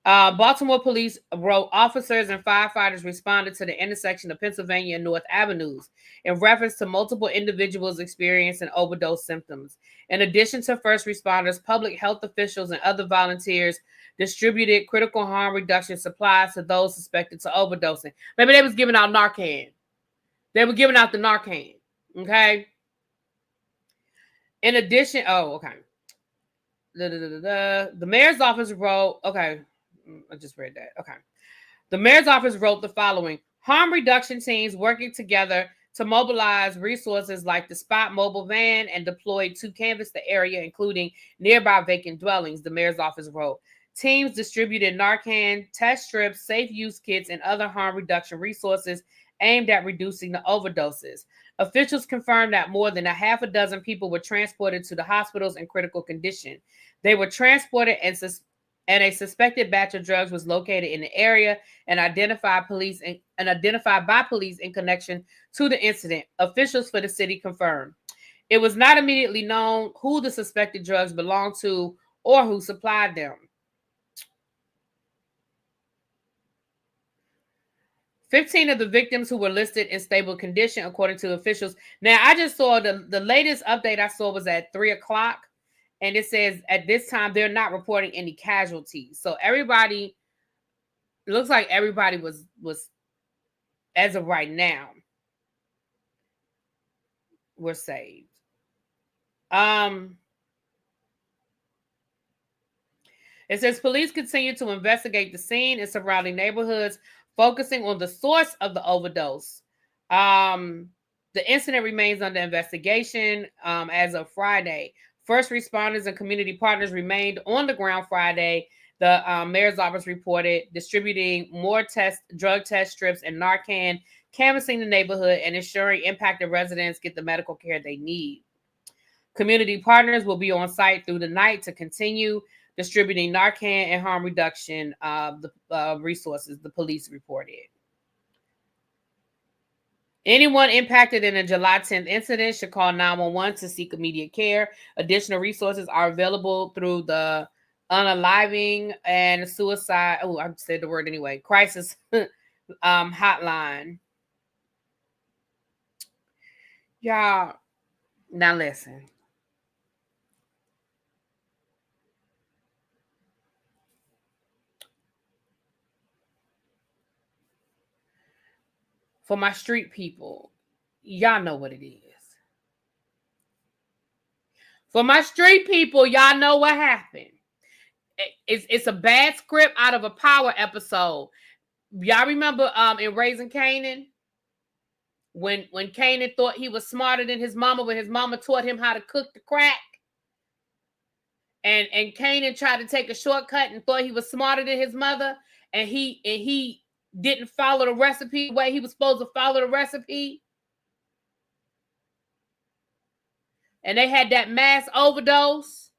Baltimore police wrote officers and firefighters responded to the intersection of Pennsylvania and North Avenues in reference to multiple individuals experiencing overdose symptoms. In addition to first responders, public health officials and other volunteers distributed critical harm reduction supplies to those suspected to overdosing. Maybe they was giving out Narcan. They were giving out the Narcan. Okay. In addition, okay. The mayor's office wrote, okay. I just read that. Okay. The mayor's office wrote the following: harm reduction teams working together to mobilize resources like the Spot mobile van and deployed to canvass the area, including nearby vacant dwellings, the mayor's office wrote. Teams distributed Narcan, test strips, safe use kits, and other harm reduction resources aimed at reducing the overdoses. Officials confirmed that more than a half a dozen people were transported to the hospitals in critical condition. They were transported and a suspected batch of drugs was located in the area and identified by police in connection to the incident. Officials for the city confirmed. It was not immediately known who the suspected drugs belonged to or who supplied them. 15 of the victims who were listed in stable condition, according to officials. Now, I just saw the latest update I saw was at 3:00. And it says at this time, they're not reporting any casualties. So everybody, it looks like everybody was, as of right now, were saved. It says police continue to investigate the scene and surrounding neighborhoods, focusing on the source of the overdose. The incident remains under investigation as of Friday. First responders and community partners remained on the ground Friday. The mayor's office reported distributing more drug test strips and Narcan, canvassing the neighborhood, and ensuring impacted residents get the medical care they need. Community partners will be on site through the night to continue distributing Narcan and harm reduction resources, the police reported. Anyone impacted in a July 10th incident should call 911 to seek immediate care. Additional resources are available through the unaliving and suicide. Oh, I said the word anyway. Crisis hotline. Y'all, now listen. For my street people, y'all know what it is. For my street people, y'all know what happened. It's a bad script out of a Power episode. Y'all remember in Raising Kanan? When Kanan thought he was smarter than his mama, when his mama taught him how to cook the crack. And Kanan tried to take a shortcut and thought he was smarter than his mother. And he didn't follow the recipe the way he was supposed to follow the recipe. And they had that mass overdose.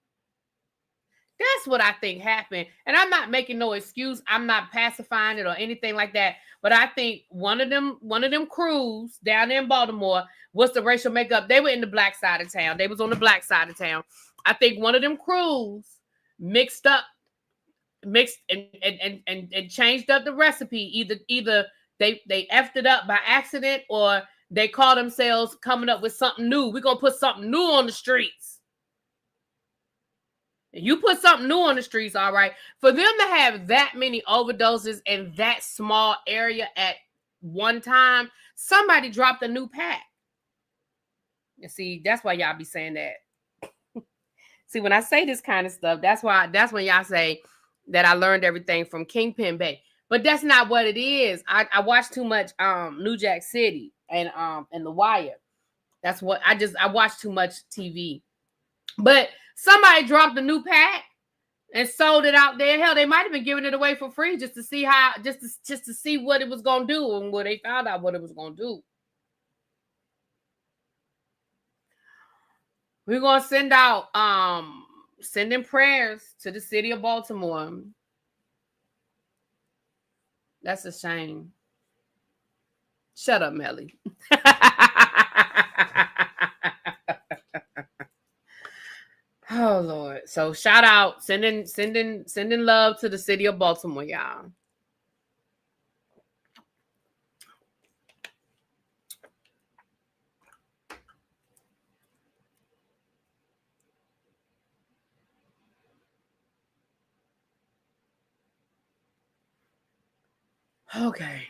That's what I think happened. And I'm not making no excuse. I'm not pacifying it or anything like that. But I think one of them crews down there in Baltimore, what's the racial makeup? They were in the black side of town. They was on the black side of town. I think one of them crews mixed and changed up the recipe. Either they effed it up by accident, or they call themselves coming up with something new. We're gonna put something new on the streets. You put something new on the streets, all right. For them to have that many overdoses in that small area at one time, somebody dropped a new pack. And see, that's why y'all be saying that. See, when I say this kind of stuff, that's when y'all say that I learned everything from Kingpin Bay. But that's not what it is. I watch too much New Jack City and The Wire. That's what I watch too much TV. But somebody dropped a new pack and sold it out there. Hell, they might have been giving it away for free just to see just to see what it was gonna do, and when they found out what it was gonna do. We're gonna send out sending prayers to the city of Baltimore. That's a shame. Shut up, Melly. Oh Lord. So shout out, sending love to the city of Baltimore, y'all. Okay.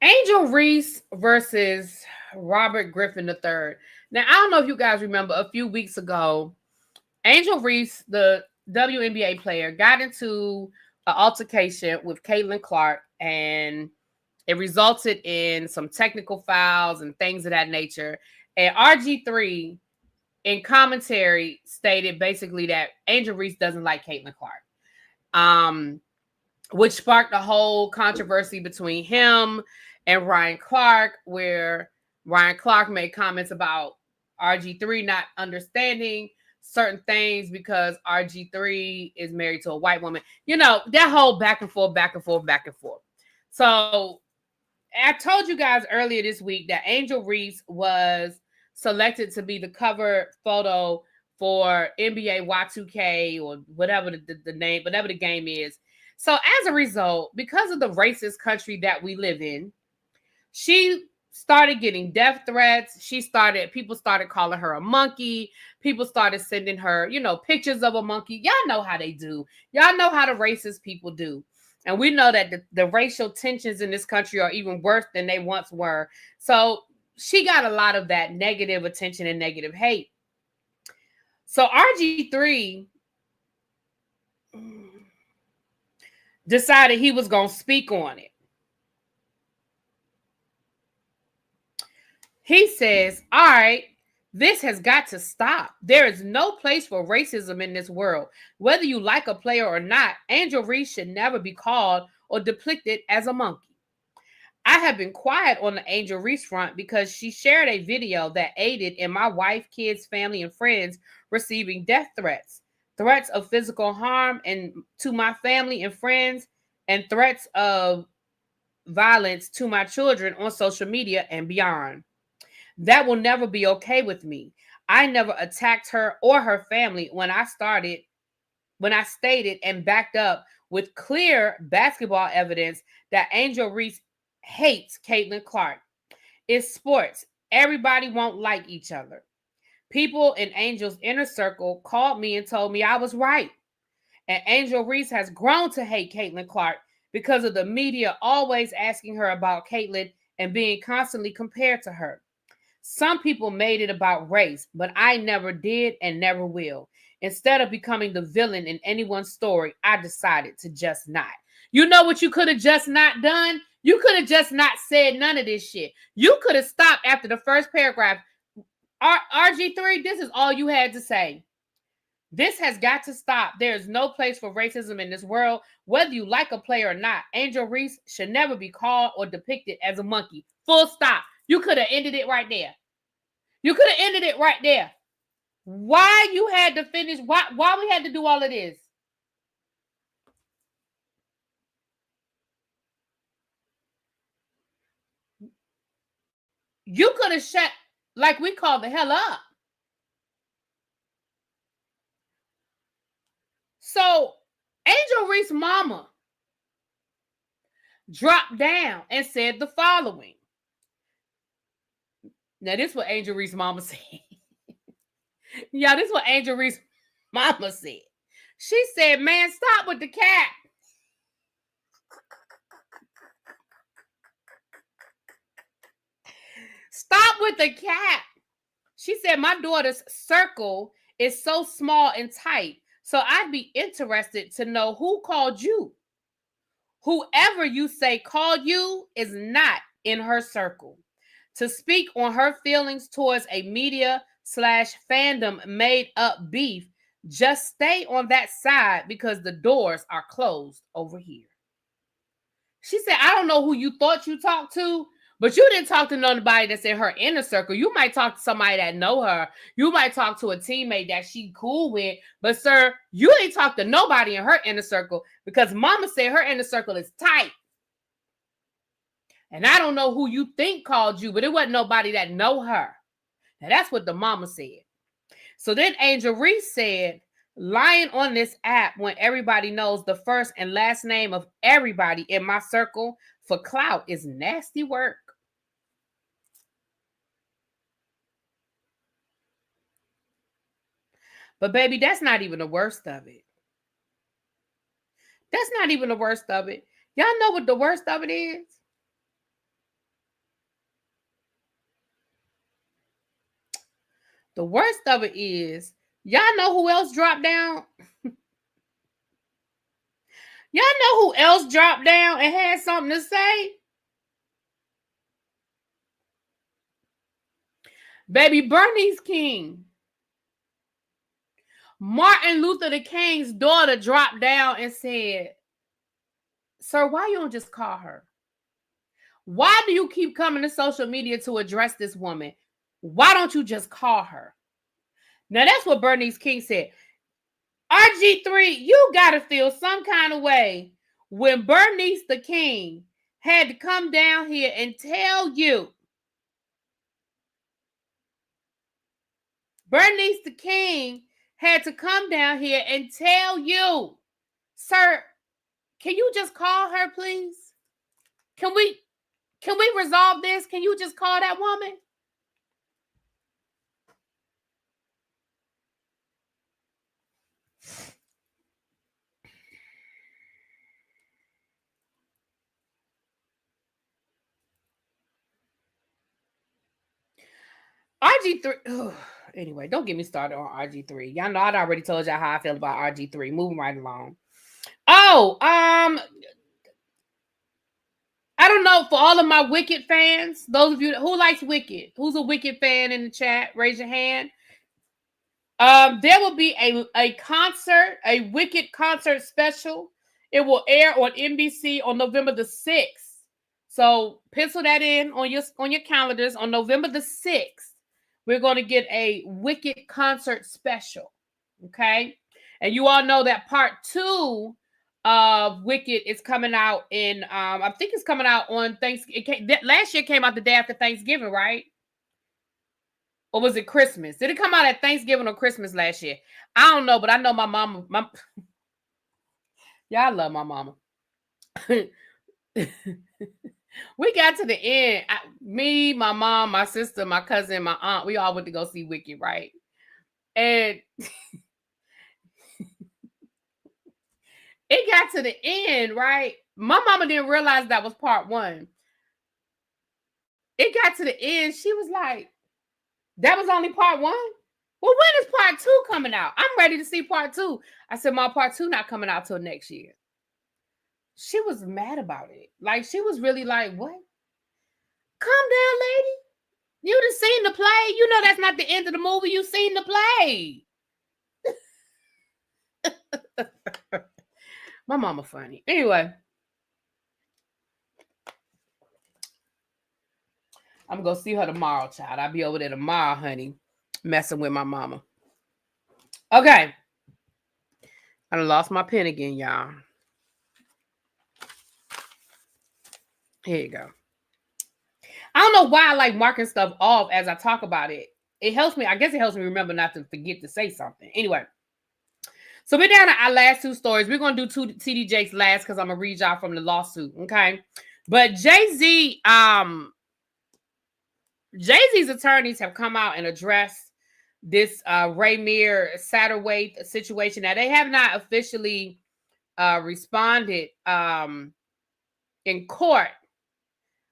Angel Reese versus Robert Griffin III. Now, I don't know if you guys remember a few weeks ago, Angel Reese, the WNBA player, got into an altercation with Caitlin Clark, and it resulted in some technical fouls and things of that nature. And RG3 in commentary stated basically that Angel Reese doesn't like Caitlin Clark, which sparked a whole controversy between him and Ryan Clark, where Ryan Clark made comments about RG3 not understanding certain things because RG3 is married to a white woman. You know, that whole back and forth. So I told you guys earlier this week that Angel Reese was selected to be the cover photo for NBA Y2K or whatever the name, whatever the game is. So as a result, because of the racist country that we live in, she started getting death threats. People started calling her a monkey. People started sending her, pictures of a monkey. Y'all know how they do. Y'all know how the racist people do. And we know that the racial tensions in this country are even worse than they once were. So she got a lot of that negative attention and negative hate. So RG3 decided he was going to speak on it. He says, all right, this has got to stop. There is no place for racism in this world. Whether you like a player or not, Angel Reese should never be called or depicted as a monkey. I have been quiet on the Angel Reese front because she shared a video that aided in my wife, kids, family, and friends receiving death threats of physical harm and to my family and friends, and threats of violence to my children on social media and beyond. That will never be okay with me. I never attacked her or her family when I stated and backed up with clear basketball evidence that Angel Reese hates Caitlin Clark. It's sports. Everybody won't like each other. People in Angel's inner circle called me and told me I was right. And Angel Reese has grown to hate Caitlin Clark because of the media always asking her about Caitlin and being constantly compared to her. Some people made it about race, but I never did and never will. Instead of becoming the villain in anyone's story, I decided to just not. You know what you could have just not done? You could have just not said none of this shit. You could have stopped after the first paragraph. RG3, this is all you had to say. This has got to stop. There is no place for racism in this world. Whether you like a player or not, Angel Reese should never be called or depicted as a monkey. Full stop. You could have ended it right there. Why you had to finish? Why we had to do all of this? You could have shut, like we called the hell up. So Angel Reese's mama dropped down and said the following. Now, this is what Angel Reese's mama said. Yeah, this is what Angel Reese's mama said. She said, man, stop with the cap. Stop with the cap. She said, my daughter's circle is so small and tight, so I'd be interested to know who called you. Whoever you say called you is not in her circle. To speak on her feelings towards a media/fandom made up beef, just stay on that side because the doors are closed over here. She said, I don't know who you thought you talked to, but you didn't talk to nobody that's in her inner circle. You might talk to somebody that know her. You might talk to a teammate that she cool with. But, sir, you didn't talk to nobody in her inner circle because mama said her inner circle is tight. And I don't know who you think called you, but it wasn't nobody that know her. Now, that's what the mama said. So then Angel Reese said, lying on this app when everybody knows the first and last name of everybody in my circle for clout is nasty work. But baby, that's not even the worst of it. That's not even the worst of it. Y'all know what the worst of it is? The worst of it is, y'all know who else dropped down? Y'all know who else dropped down and had something to say? Baby Bernice King. Martin Luther King's daughter dropped down and said, sir, why you don't just call her? Why do you keep coming to social media to address this woman? Why don't you just call her? Now, that's what Bernice King said. RGIII, you got to feel some kind of way when Bernice the King had to come down here and tell you. Bernice the King had to come down here and tell you, sir, can you just call her, please? Can we resolve this? Can you just call that woman? RGIII. Anyway, don't get me started on RGIII. Y'all know I'd already told y'all how I feel about RGIII. Moving right along. Oh, I don't know, for all of my Wicked fans, those of you who likes Wicked, who's a Wicked fan in the chat, raise your hand. There will be a concert, a Wicked concert special. It will air on NBC on November the 6th. So pencil that in on your calendars. On November the 6th, we're going to get a Wicked concert special. Okay? And you all know that part 2 of Wicked is coming out in, I think it's coming out on Thanksgiving. Last year came out the day after Thanksgiving, right? Or was it Christmas? Did it come out at Thanksgiving or Christmas last year? I don't know, but I know my mama. Yeah, I love my mama. We got to the end. Me, my mom, my sister, my cousin, my aunt, we all went to go see Wicked, right? And it got to the end, right? My mama didn't realize that was part 1. It got to the end. She was like, that was only part 1? Well, when is part 2 coming out? I'm ready to see part 2. I said, my part 2 not coming out till next year. She was mad about it. Like, she was really like, what? Calm down, lady. You done seen the play. You know that's not the end of the movie. You seen the play. My mama funny. Anyway. I'm going to see her tomorrow, child. I'll be over there tomorrow, honey, messing with my mama. Okay. I done lost my pen again, y'all. Here you go. I don't know why I like marking stuff off as I talk about it. It helps me. I guess it helps me remember not to forget to say something. Anyway. So we're down to our last two stories. We're going to do TD Jakes last because I'm going to read y'all from the lawsuit, okay? But Jay-Z's attorneys have come out and addressed this Raymere Satterthwaite situation. Now, they have not officially responded in court,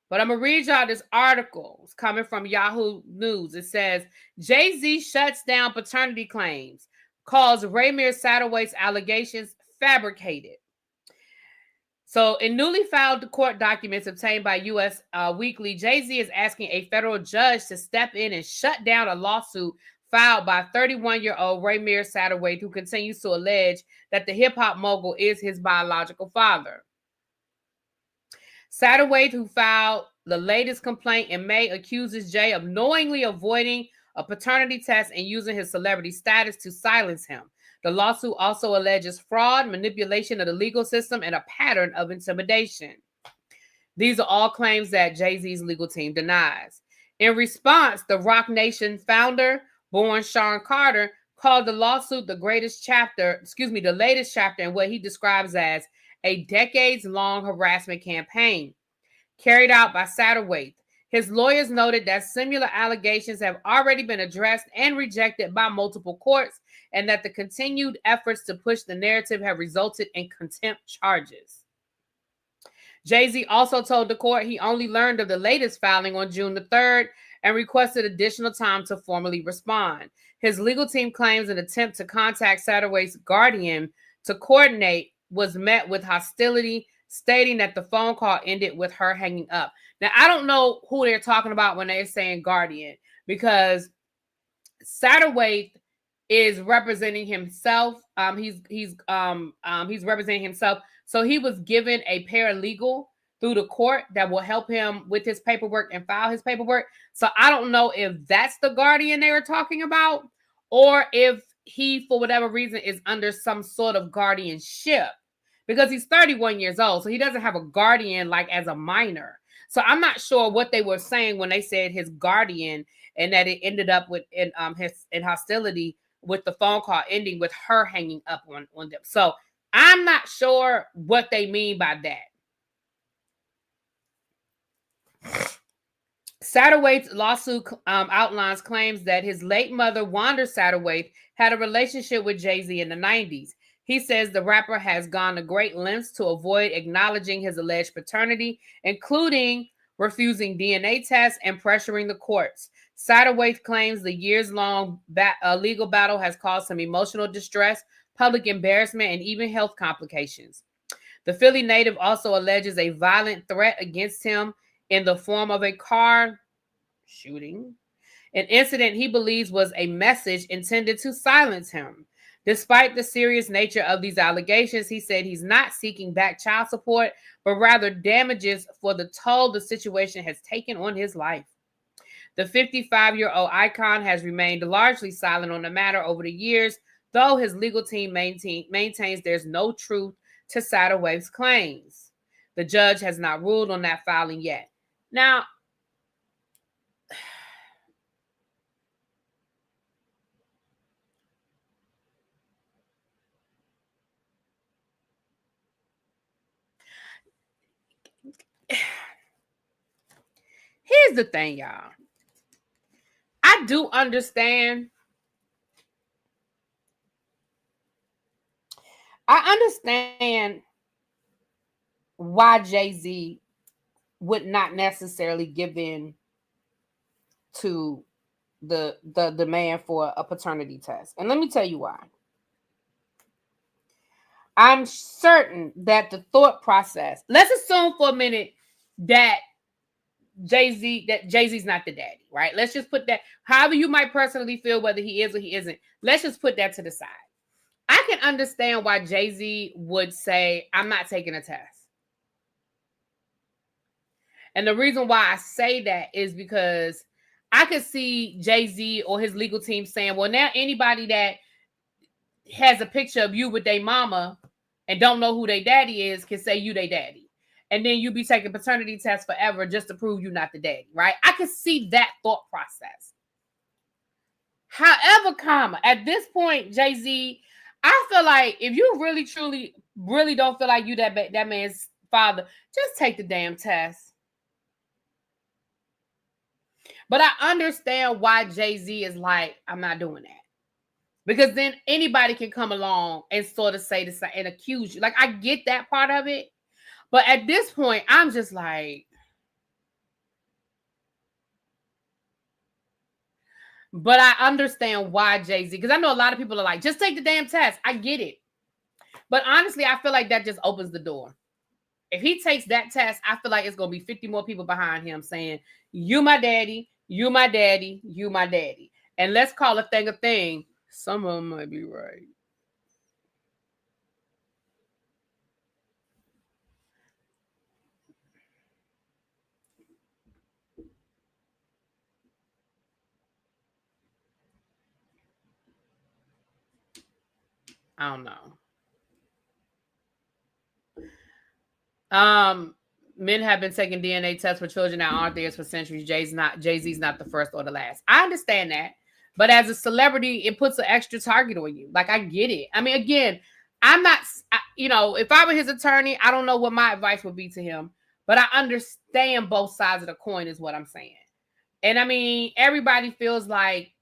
but I'm going to read y'all this article. It's coming from Yahoo News. It says, Jay-Z shuts down paternity claims, calls Raymere Satterthwaite's allegations fabricated. So in newly filed court documents obtained by U.S. Weekly, Jay-Z is asking a federal judge to step in and shut down a lawsuit filed by 31-year-old Raymere Satterthwaite, who continues to allege that the hip-hop mogul is his biological father. Satterthwaite, who filed the latest complaint in May, accuses Jay of knowingly avoiding a paternity test and using his celebrity status to silence him. The lawsuit also alleges fraud, manipulation of the legal system, and a pattern of intimidation. These are all claims that Jay-Z's legal team denies. In response, the Roc Nation founder, born Sean Carter, called the lawsuit the latest chapter in what he describes as a decades-long harassment campaign carried out by Satterthwaite. His lawyers noted that similar allegations have already been addressed and rejected by multiple courts, and that the continued efforts to push the narrative have resulted in contempt charges. Jay-Z also told the court he only learned of the latest filing on June the 3rd and requested additional time to formally respond. His legal team claims an attempt to contact Satterthwaite's guardian to coordinate was met with hostility, stating that the phone call ended with her hanging up. Now, I don't know who they're talking about when they're saying guardian, because Satterthwaite is representing himself. He's representing himself. So he was given a paralegal through the court that will help him with his paperwork and file his paperwork. So I don't know if that's the guardian they were talking about, or if he, for whatever reason, is under some sort of guardianship, because he's 31 years old. So he doesn't have a guardian like as a minor. So I'm not sure what they were saying when they said his guardian, and that it ended up with in hostility, with the phone call ending with her hanging up on them. So I'm not sure what they mean by that. Satterthwaite's lawsuit outlines claims that his late mother, Wanda Satterthwaite, had a relationship with Jay-Z in the 90s. He says the rapper has gone to great lengths to avoid acknowledging his alleged paternity, including refusing DNA tests and pressuring the courts. Satterthwaite claims the years-long legal battle has caused him emotional distress, public embarrassment, and even health complications. The Philly native also alleges a violent threat against him in the form of a car shooting, an incident he believes was a message intended to silence him. Despite the serious nature of these allegations, he said he's not seeking back child support, but rather damages for the toll the situation has taken on his life. The 55-year-old icon has remained largely silent on the matter over the years, though his legal team maintains there's no truth to Satterthwaite's claims. The judge has not ruled on that filing yet. Now, here's the thing, y'all. I do understand. I understand why Jay-Z would not necessarily give in to the demand for a paternity test. And let me tell you why. I'm certain that the thought process, let's assume for a minute that Jay-Z's not the daddy, right? Let's just put that, however you might personally feel, whether he is or he isn't, let's just put that to the side. I can understand why Jay-Z would say, I'm not taking a test. And the reason why I say that is because I could see Jay-Z or his legal team saying, well, now anybody that has a picture of you with their mama and don't know who their daddy is can say you their daddy. And then you be taking paternity tests forever just to prove you're not the daddy, right? I can see that thought process. However, at this point, Jay-Z, I feel like if you really, truly, really don't feel like you that man's father, just take the damn test. But I understand why Jay-Z is like, I'm not doing that. Because then anybody can come along and sort of say this and accuse you. Like, I get that part of it. But at this point, I'm just like, but I understand why Jay-Z, because I know a lot of people are like, just take the damn test. I get it. But honestly, I feel like that just opens the door. If he takes that test, I feel like it's going to be 50 more people behind him saying, you my daddy, you my daddy, you my daddy. And let's call a thing a thing. Some of them might be right. I don't know. Men have been taking DNA tests for children that aren't theirs for centuries. Jay-Z's not the first or the last. I understand that. But as a celebrity, it puts an extra target on you. Like, I get it. I mean, again, I'm not, if I were his attorney, I don't know what my advice would be to him. But I understand both sides of the coin is what I'm saying. And I mean, everybody feels like,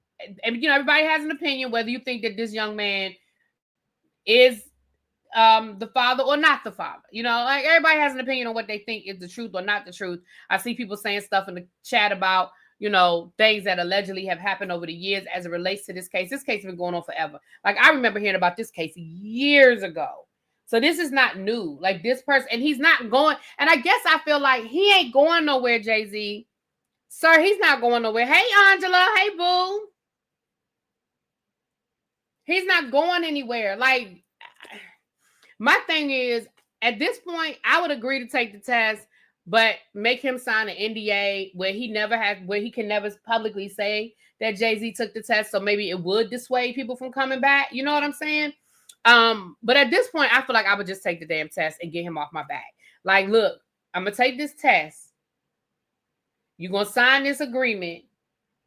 everybody has an opinion, whether you think that this young man is the father or not the father. Like, everybody has an opinion on what they think is the truth or not the truth. I see people saying stuff in the chat about, things that allegedly have happened over the years as it relates to this case. This case has been going on forever. Like, I remember hearing about this case years ago. So this is not new. Like, this person, and he's not going, and I guess I feel like he ain't going nowhere, Jay-Z. Sir, he's not going nowhere. Hey, Angela. Hey, boo. He's not going anywhere. Like, my thing is, at this point, I would agree to take the test, but make him sign an NDA where he can never publicly say that Jay-Z took the test. So maybe it would dissuade people from coming back. You know what I'm saying? But at this point, I feel like I would just take the damn test and get him off my back. Like, look, I'm going to take this test. You're going to sign this agreement.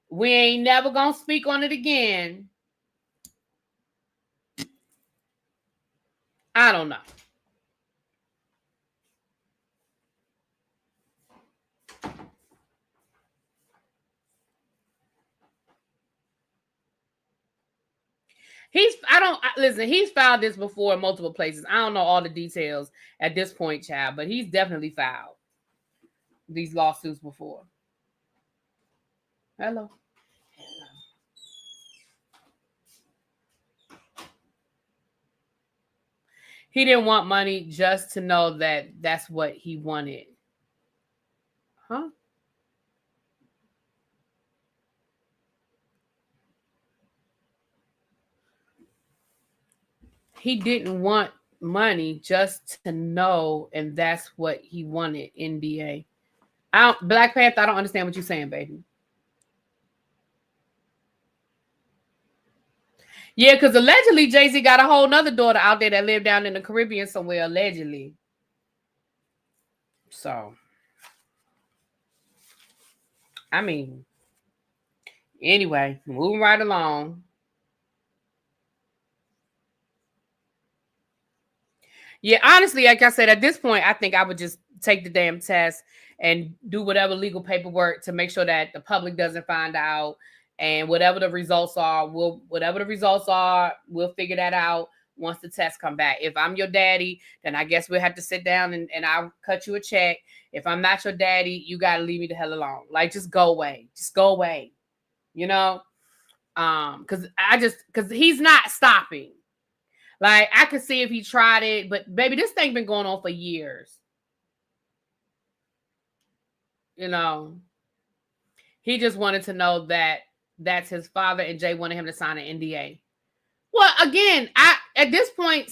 We ain't never going to speak on it again. I don't know. He's filed this before in multiple places. I don't know all the details at this point, child, but he's definitely filed these lawsuits before. Hello. He didn't want money, just to know that that's what he wanted. Huh? He didn't want money, just to know, and that's what he wanted. NDA. Black Panther, I don't understand what you're saying, baby. Yeah, because allegedly Jay-Z got a whole nother daughter out there that lived down in the Caribbean somewhere, allegedly. So, I mean, anyway, moving right along. Yeah, honestly, like I said, at this point, I think I would just take the damn test and do whatever legal paperwork to make sure that the public doesn't find out. And whatever the results are, we'll figure that out once the tests come back. If I'm your daddy, then I guess we'll have to sit down and I'll cut you a check. If I'm not your daddy, you got to leave me the hell alone. Like, just go away. Just go away. Because he's not stopping. Like, I could see if he tried it, but baby, this thing been going on for years. He just wanted to know that that's his father, and Jay wanted him to sign an NDA. Well, again, at this point,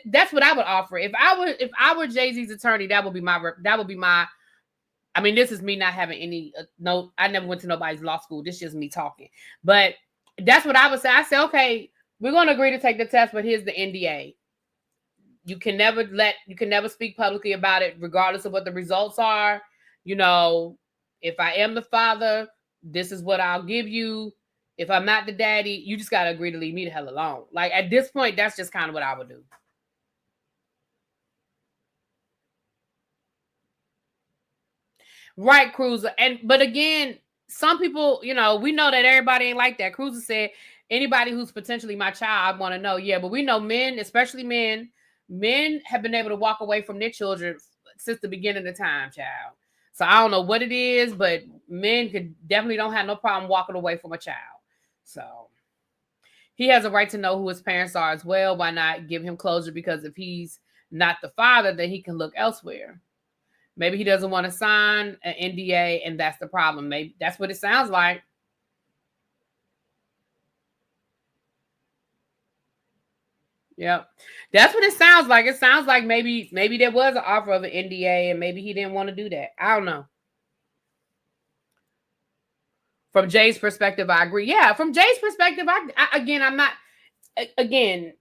that's what I would offer. If I were Jay-Z's attorney, that would be my. I mean, this is me not having any I never went to nobody's law school. This is just me talking. But that's what I would say. I say, okay, we're going to agree to take the test, but here's the NDA. You can never speak publicly about it, regardless of what the results are. If I am the father, this is what I'll give you. If I'm not the daddy, you just gotta agree to leave me the hell alone. Like at this point, that's just kind of what I would do. Right, Cruiser. But again, some people, we know that everybody ain't like that. Cruiser said, anybody who's potentially my child, I want to know. Yeah, but we know men, especially men have been able to walk away from their children since the beginning of time, child. So I don't know what it is, but men definitely don't have no problem walking away from a child. So he has a right to know who his parents are as well. Why not give him closure? Because if he's not the father, then he can look elsewhere. Maybe he doesn't want to sign an NDA, and that's the problem. Maybe that's what it sounds like. Yep. That's what it sounds like. It sounds like maybe there was an offer of an NDA, and maybe he didn't want to do that. I don't know. From Jay's perspective, I agree. Yeah, from Jay's perspective, I'm not. Again,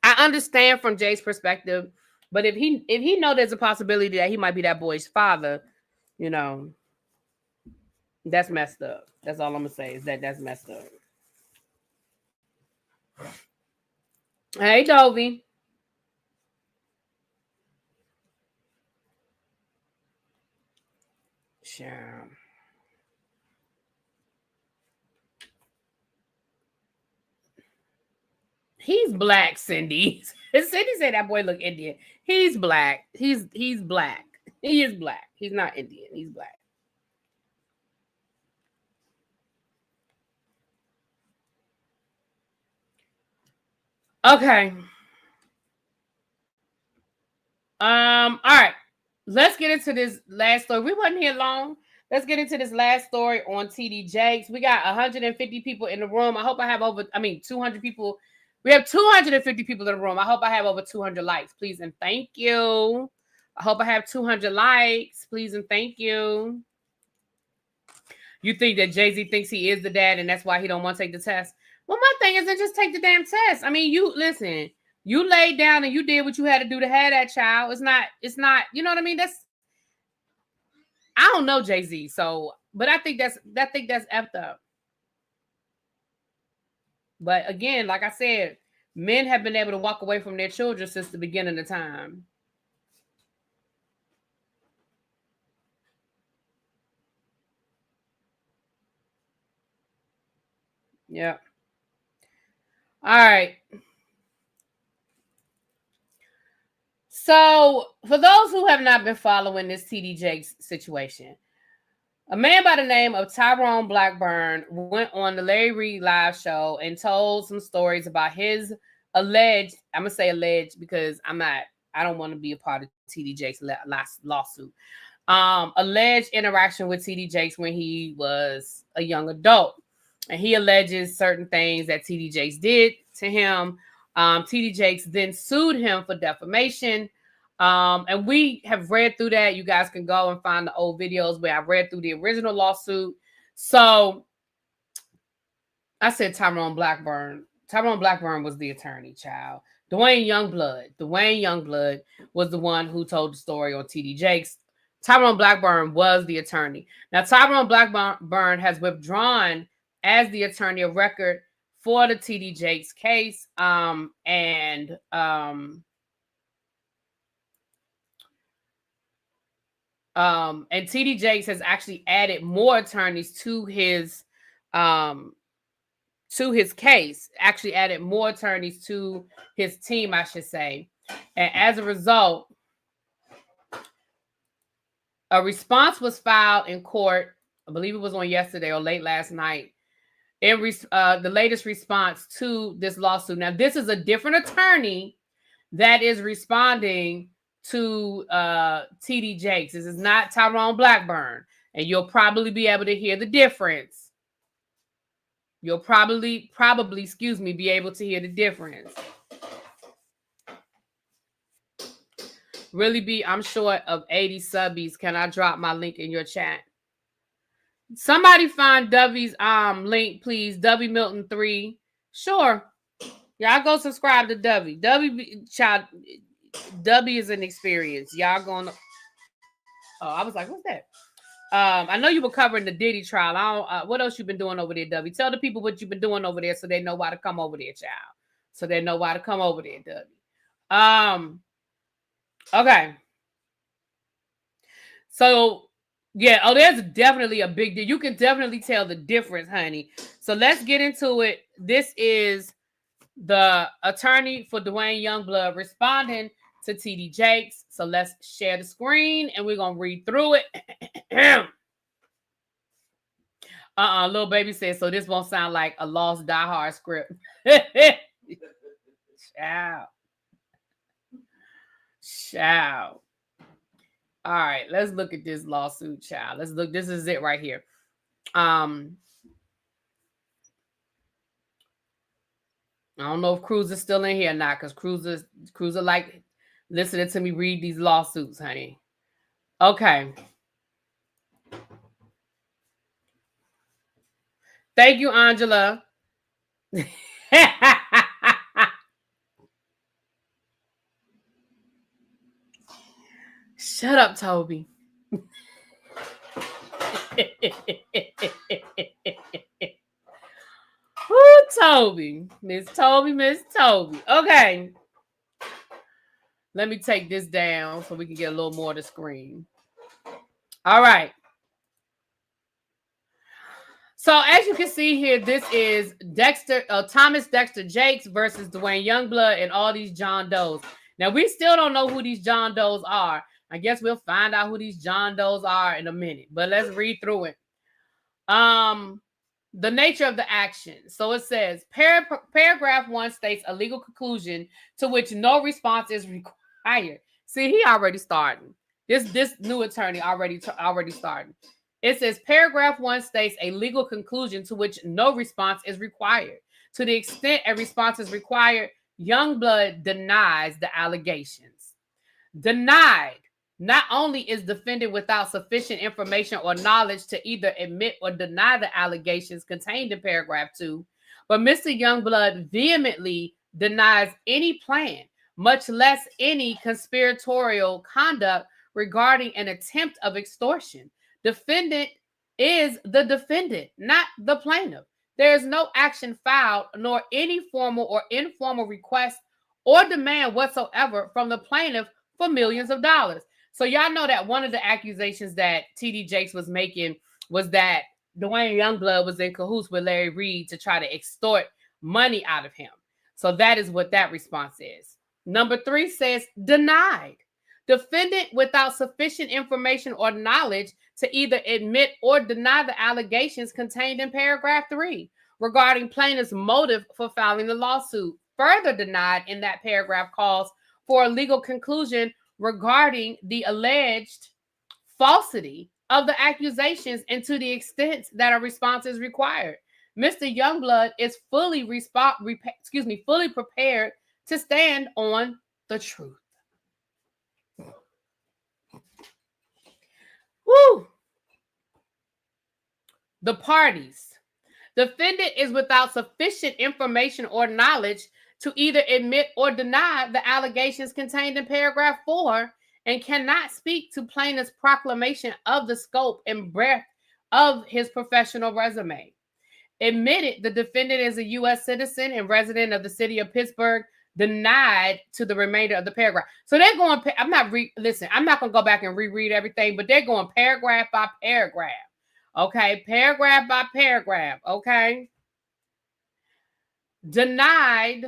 I understand from Jay's perspective, but if he know there's a possibility that he might be that boy's father, that's messed up. That's all I'm gonna say is that's messed up. Hey, Dovey. Sure. He's black, Cindy. Cindy said that boy look Indian. He's black. He's black. He is black. He's not Indian. He's black. Okay. All right. Let's get into this last story. We wasn't here long. Let's get into this last story on TD Jakes. We got 150 people in the room. I hope I have 200 people. We have 250 people in the room. I hope I have over 200 likes, please and thank you. I hope I have 200 likes, please and thank you. You think that Jay-Z thinks he is the dad and that's why he don't want to take the test? Well, my thing is to just take the damn test. I mean, you laid down and you did what you had to do to have that child. It's not, you know what I mean? I don't know Jay-Z, so, but I think that's effed up. But again, like I said, men have been able to walk away from their children since the beginning of time. Yeah. All right. So, for those who have not been following this TD Jakes situation, a man by the name of Tyrone Blackburn went on the Larry Reed live show and told some stories about his alleged, I'm going to say alleged because I don't want to be a part of TD Jakes' lawsuit. Alleged interaction with TD Jakes when he was a young adult. And he alleges certain things that TD Jakes did to him. TD Jakes then sued him for defamation. And we have read through that. You guys can go and find the old videos where I read through the original lawsuit. So I said Tyrone Blackburn. Tyrone Blackburn was the attorney, child. Dwayne Youngblood was the one who told the story on TD Jakes. Tyrone Blackburn was the attorney. Now, Tyrone Blackburn has withdrawn as the attorney of record for the TD Jakes case. And TD Jakes has actually added more attorneys to his case, actually added more attorneys to his team, I should say. And as a result, a response was filed in court. I believe it was on yesterday or late last night. The latest response to this lawsuit. Now, this is a different attorney that is responding to TD Jakes. This is not Tyrone Blackburn. And you'll probably be able to hear the difference. You'll probably, be able to hear the difference. Really I'm short of 80 subbies. Can I drop my link in your chat? Somebody find Dovey's link, please. Dovey Milton 3. Sure. Y'all go subscribe to Dovey. Dovey is an experience. Y'all going to... Oh, I was like, what's that? I know you were covering the Diddy trial. I don't, what else you been doing over there, W? Tell the people what you've been doing over there so they know why to come over there, child. So they know why to come over there, W. Okay. So yeah, there's definitely a big deal. You can definitely tell the difference, honey. So let's get into it. This is the attorney for Dwayne Youngblood responding to TD Jakes. So let's share the screen and we're gonna read through it. Little baby says, so this won't sound like a lost Die Hard script. Child. All right, let's look at this lawsuit, child. Let's look. This is it right here. I don't know if Cruz is still in here or not, because Cruiser like listening to me read these lawsuits, honey. Okay. Thank you, Angela. Shut up, Toby. Woo, Toby. Miss Toby. Okay. Let me take this down so we can get a little more of the screen. All right. So as you can see here, this is Thomas Dexter Jakes versus Dwayne Youngblood and all these John Does. Now, we still don't know who these John Does are. I guess we'll find out who these John Does are in a minute. But let's read through it. The nature of the action. So it says, paragraph 1 states a legal conclusion to which no response is required. See, he already starting. This new attorney already starting. It says paragraph 1 states a legal conclusion to which no response is required. To the extent a response is required, Youngblood denies the allegations. Denied. Not only is defendant without sufficient information or knowledge to either admit or deny the allegations contained in paragraph 2, but Mr. Youngblood vehemently denies any plan, much less any conspiratorial conduct regarding an attempt of extortion. Defendant is the defendant, not the plaintiff. There is no action filed, nor any formal or informal request or demand whatsoever from the plaintiff for millions of dollars. So y'all know that one of the accusations that TD Jakes was making was that Dwayne Youngblood was in cahoots with Larry Reese to try to extort money out of him. So that is what that response is. Number 3 says denied. Defendant without sufficient information or knowledge to either admit or deny the allegations contained in paragraph 3 regarding plaintiff's motive for filing the lawsuit. Further denied in that paragraph calls for a legal conclusion regarding the alleged falsity of the accusations and to the extent that a response is required. Mr. Youngblood is fully prepared to stand on the truth. Woo! The parties. Defendant is without sufficient information or knowledge to either admit or deny the allegations contained in paragraph 4 and cannot speak to plaintiff's proclamation of the scope and breadth of his professional resume. Admitted, the defendant is a U.S. citizen and resident of the city of Pittsburgh. Denied to the remainder of the paragraph. So they're going, I'm not going to go back and reread everything, but they're going paragraph by paragraph. Okay, paragraph by paragraph. Okay. Denied.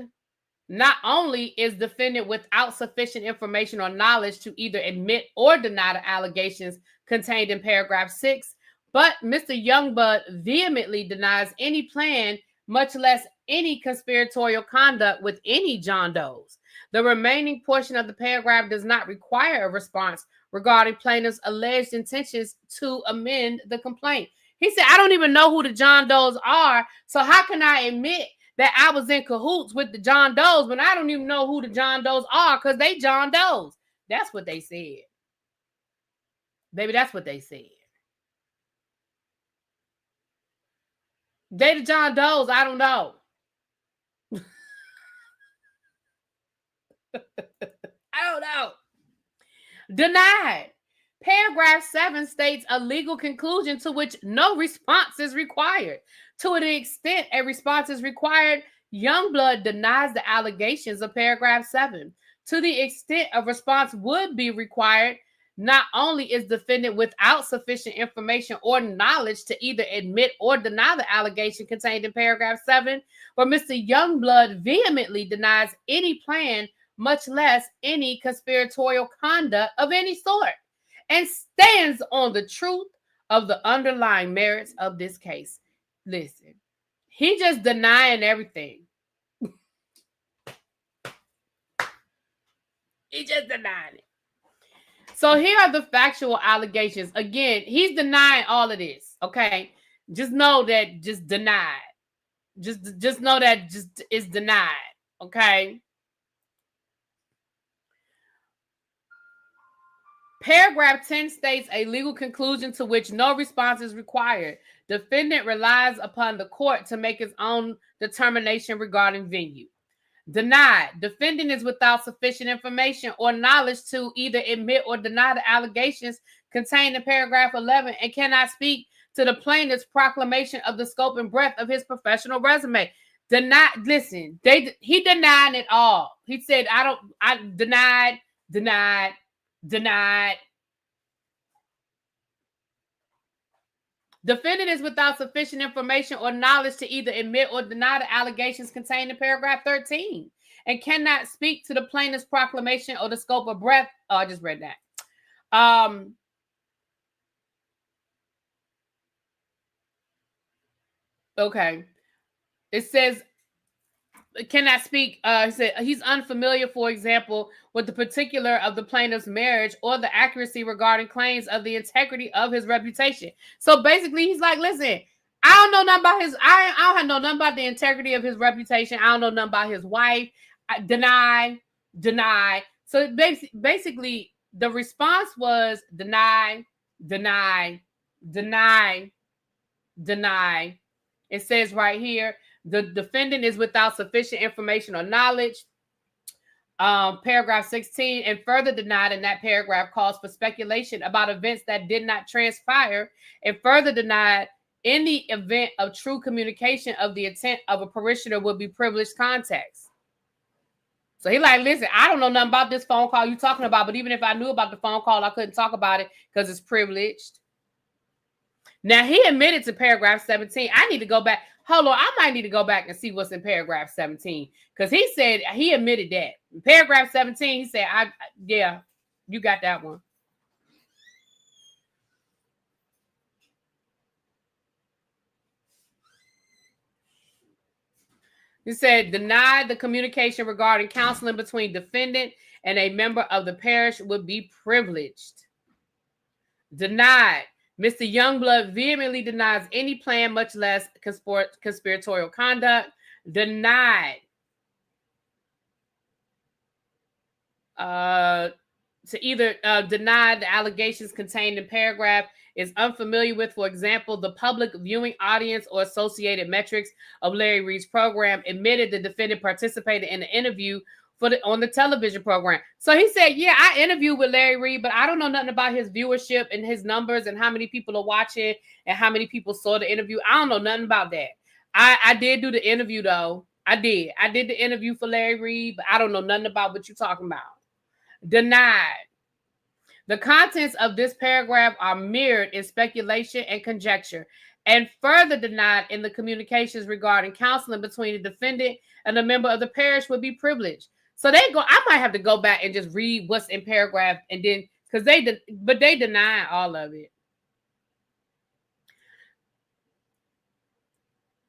Not only is defendant without sufficient information or knowledge to either admit or deny the allegations contained in paragraph 6, but Mr. Youngblood vehemently denies any plan, much less any conspiratorial conduct with any John Does. The remaining portion of the paragraph does not require a response regarding plaintiff's alleged intentions to amend the complaint. He said, I don't even know who the John Does are, so how can I admit that I was in cahoots with the John Does when I don't even know who the John Does are because they John Does? That's what they said. Baby, that's what they said. They the John Does, I don't know. I don't know. Denied. Paragraph 7 states a legal conclusion to which no response is required. To the extent a response is required, Youngblood denies the allegations of paragraph 7. To the extent a response would be required, not only is defendant without sufficient information or knowledge to either admit or deny the allegation contained in paragraph 7, but Mr. Youngblood vehemently denies any plan, much less any conspiratorial conduct of any sort, and stands on the truth of the underlying merits of this case. Listen, he just denying everything. He just denying it. So here are the factual allegations. Again, he's denying all of this. Okay, just know that just denied. Just know that just is denied. Okay. Paragraph 10 states a legal conclusion to which no response is required. Defendant relies upon the court to make its own determination regarding venue. Denied. Defendant is without sufficient information or knowledge to either admit or deny the allegations contained in paragraph 11 and cannot speak to the plaintiff's proclamation of the scope and breadth of his professional resume. Denied. Listen, he denied it all. He said, I denied. Defendant is without sufficient information or knowledge to either admit or deny the allegations contained in paragraph 13 and cannot speak to the plaintiff's proclamation or the scope of breadth. Oh, I just read that. Okay. It says cannot speak. He said he's unfamiliar, for example, with the particular of the plaintiff's marriage or the accuracy regarding claims of the integrity of his reputation. So basically, he's like, listen, I don't know nothing about his. I don't know nothing about the integrity of his reputation. I don't know nothing about his wife. Deny. So basically, the response was deny. It says right here, the defendant is without sufficient information or knowledge. Paragraph 16, and further denied in that paragraph calls for speculation about events that did not transpire, and further denied in the event of true communication of the intent of a parishioner would be privileged context. So he like, listen, I don't know nothing about this phone call you talking about, but even if I knew about the phone call, I couldn't talk about it because it's privileged. Now, he admitted to paragraph 17. I need to go back. Hold on. I might need to go back and see what's in paragraph 17. Because he said, he admitted that. In paragraph 17, he said, yeah, you got that one. He said, denied the communication regarding counseling between defendant and a member of the parish would be privileged. Denied. Mr. Youngblood vehemently denies any plan, much less conspiratorial conduct. Denied. To either deny the allegations contained in paragraph, is unfamiliar with, for example, the public viewing audience or associated metrics of Larry Reese's program, admitted the defendant participated in the interview on the television program. So he said, yeah, I interviewed with Larry Reed, but I don't know nothing about his viewership and his numbers and how many people are watching and how many people saw the interview. I don't know nothing about that. I did do the interview, though. I did the interview for Larry Reed, but I don't know nothing about what you're talking about. Denied. The contents of this paragraph are mirrored in speculation and conjecture, and further denied in the communications regarding counseling between the defendant and a member of the parish would be privileged. So I might have to go back and just read what's in paragraph and then, because they deny all of it.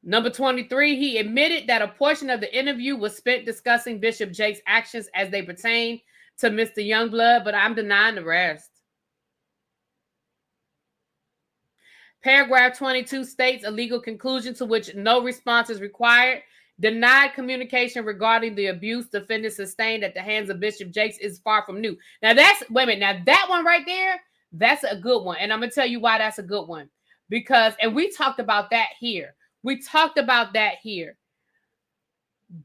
Number 23, he admitted that a portion of the interview was spent discussing Bishop Jakes' actions as they pertain to Mr. Youngblood, but I'm denying the rest. Paragraph 22 states a legal conclusion to which no response is required. Denied communication regarding the abuse defendant sustained at the hands of Bishop Jakes is far from new. Now that one right there, that's a good one. And I'm going to tell you why that's a good one. Because, and we talked about that here.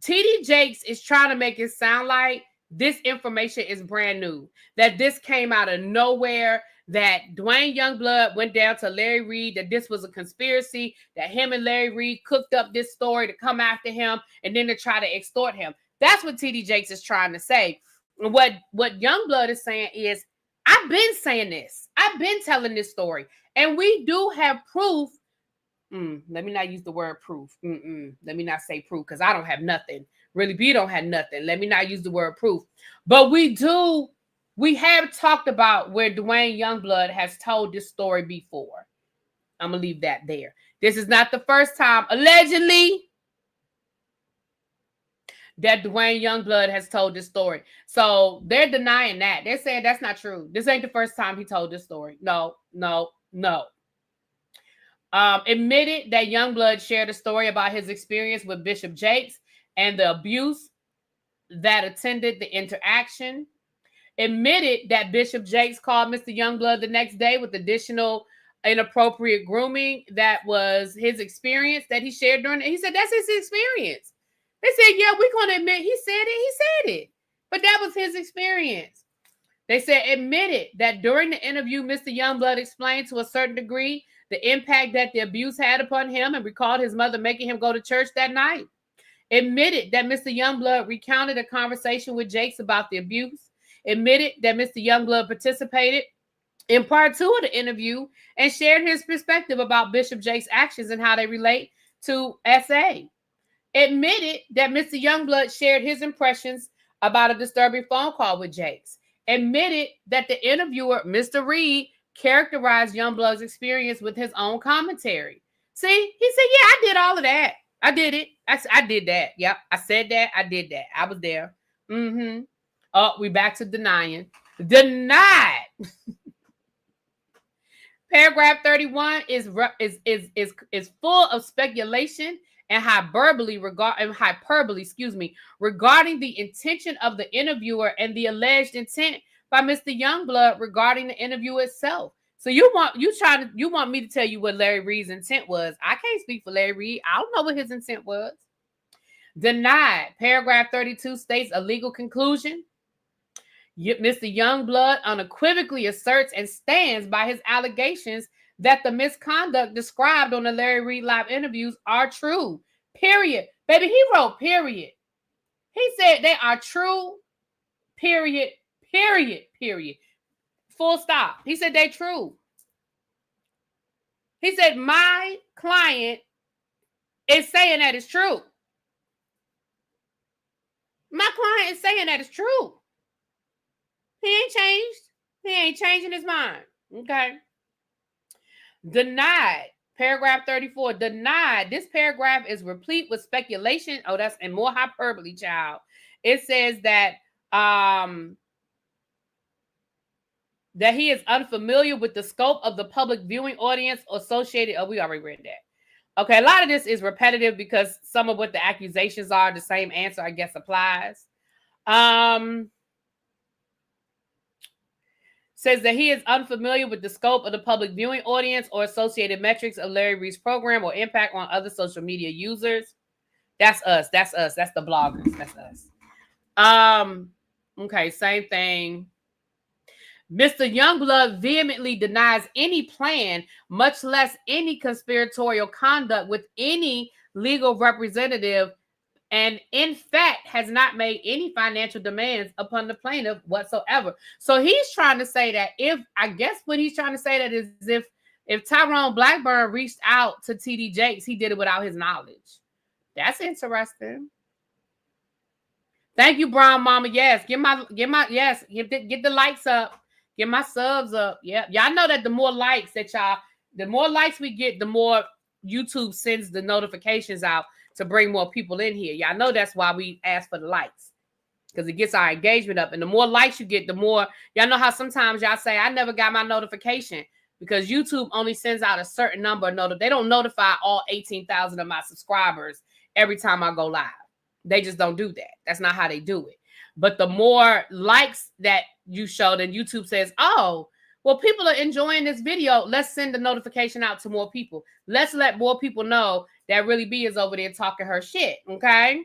T.D. Jakes is trying to make it sound like this information is brand new, that this came out of nowhere, that Dwayne Youngblood went down to Larry Reed, that this was a conspiracy, that him and Larry Reed cooked up this story to come after him and then to try to extort him. That's what TD Jakes is trying to say. And what Youngblood is saying is, I've been saying this. I've been telling this story. And we do have proof. Let me not use the word proof. Let me not say proof because I don't have nothing. Really, B don't have nothing. Let me not use the word proof. But we have talked about where Dwayne Youngblood has told this story before. I'm going to leave that there. This is not the first time, allegedly, that Dwayne Youngblood has told this story. So they're denying that. They're saying that's not true. This ain't the first time he told this story. No. Admitted that Youngblood shared a story about his experience with Bishop Jakes and the abuse that attended the interaction. Admitted that Bishop Jakes called Mr. Youngblood the next day with additional inappropriate grooming. That was his experience that he shared during it. He said that's his experience. They said, yeah, we're going to admit he said it. But that was his experience. They said admitted that during the interview, Mr. Youngblood explained to a certain degree the impact that the abuse had upon him and recalled his mother making him go to church that night. Admitted that Mr. Youngblood recounted a conversation with Jakes about the abuse. Admitted that Mr. Youngblood participated in part 2 of the interview and shared his perspective about Bishop Jakes' actions and how they relate to SA. Admitted that Mr. Youngblood shared his impressions about a disturbing phone call with Jakes. Admitted that the interviewer, Mr. Reed, characterized Youngblood's experience with his own commentary. See, he said, yeah, I did all of that. I did it. I did that. Yep, I said that. I did that. I was there. Oh, we back to denying. Denied. Paragraph 31 is full of speculation and hyperbole regarding the intention of the interviewer and the alleged intent by Mr. Youngblood regarding the interview itself. So you want me to tell you what Larry Reed's intent was. I can't speak for Larry Reed. I don't know what his intent was. Denied. Paragraph 32 states a legal conclusion. Mr. Youngblood unequivocally asserts and stands by his allegations that the misconduct described on the Larry Reed live interviews are true. Period. Baby, he wrote period. He said they are true. Period. Full stop. He said they true. He said my client is saying that it's true. My client is saying that it's true. He ain't changed. He ain't changing his mind. Okay. Denied. Paragraph 34. Denied. This paragraph is replete with speculation. Oh, that's and more hyperbole, child. It says that that he is unfamiliar with the scope of the public viewing audience associated. Oh, we already read that. Okay, a lot of this is repetitive because some of what the accusations are, the same answer, I guess, applies. Says that he is unfamiliar with the scope of the public viewing audience or associated metrics of Larry Reed's program or impact on other social media users. That's us. That's the bloggers. That's us. Okay, same thing. Mr. Youngblood vehemently denies any plan, much less any conspiratorial conduct with any legal representative, and in fact has not made any financial demands upon the plaintiff whatsoever. So he's trying to say that if Tyrone Blackburn reached out to TD Jakes, he did it without his knowledge. That's interesting. Thank you, Brown Mama. Yes, get the likes up. Get my subs up. Yeah. Y'all know that the more likes we get, the more YouTube sends the notifications out to bring more people in here. Y'all know that's why we ask for the likes, because it gets our engagement up. And the more likes you get, the more, y'all know how sometimes y'all say, I never got my notification, because YouTube only sends out a certain number of they don't notify all 18,000 of my subscribers every time I go live. They just don't do that. That's not how they do it. But the more likes that you show, then YouTube says, oh, well, people are enjoying this video. Let's send the notification out to more people. Let's let more people know that Really B is over there talking her shit. Okay.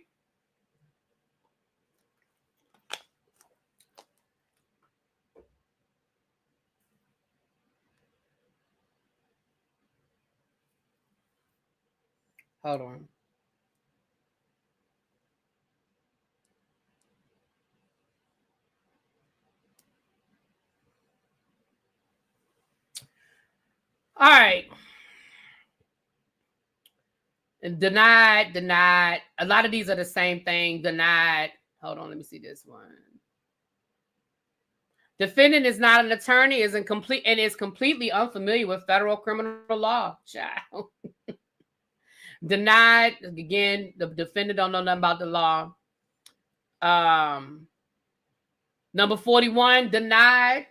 Hold on. All right. Denied. A lot of these are the same thing. Denied. Hold on, let me see this one. Defendant is not an attorney, is completely unfamiliar with federal criminal law. Child. Denied. Again, the defendant don't know nothing about the law. Number 41, denied.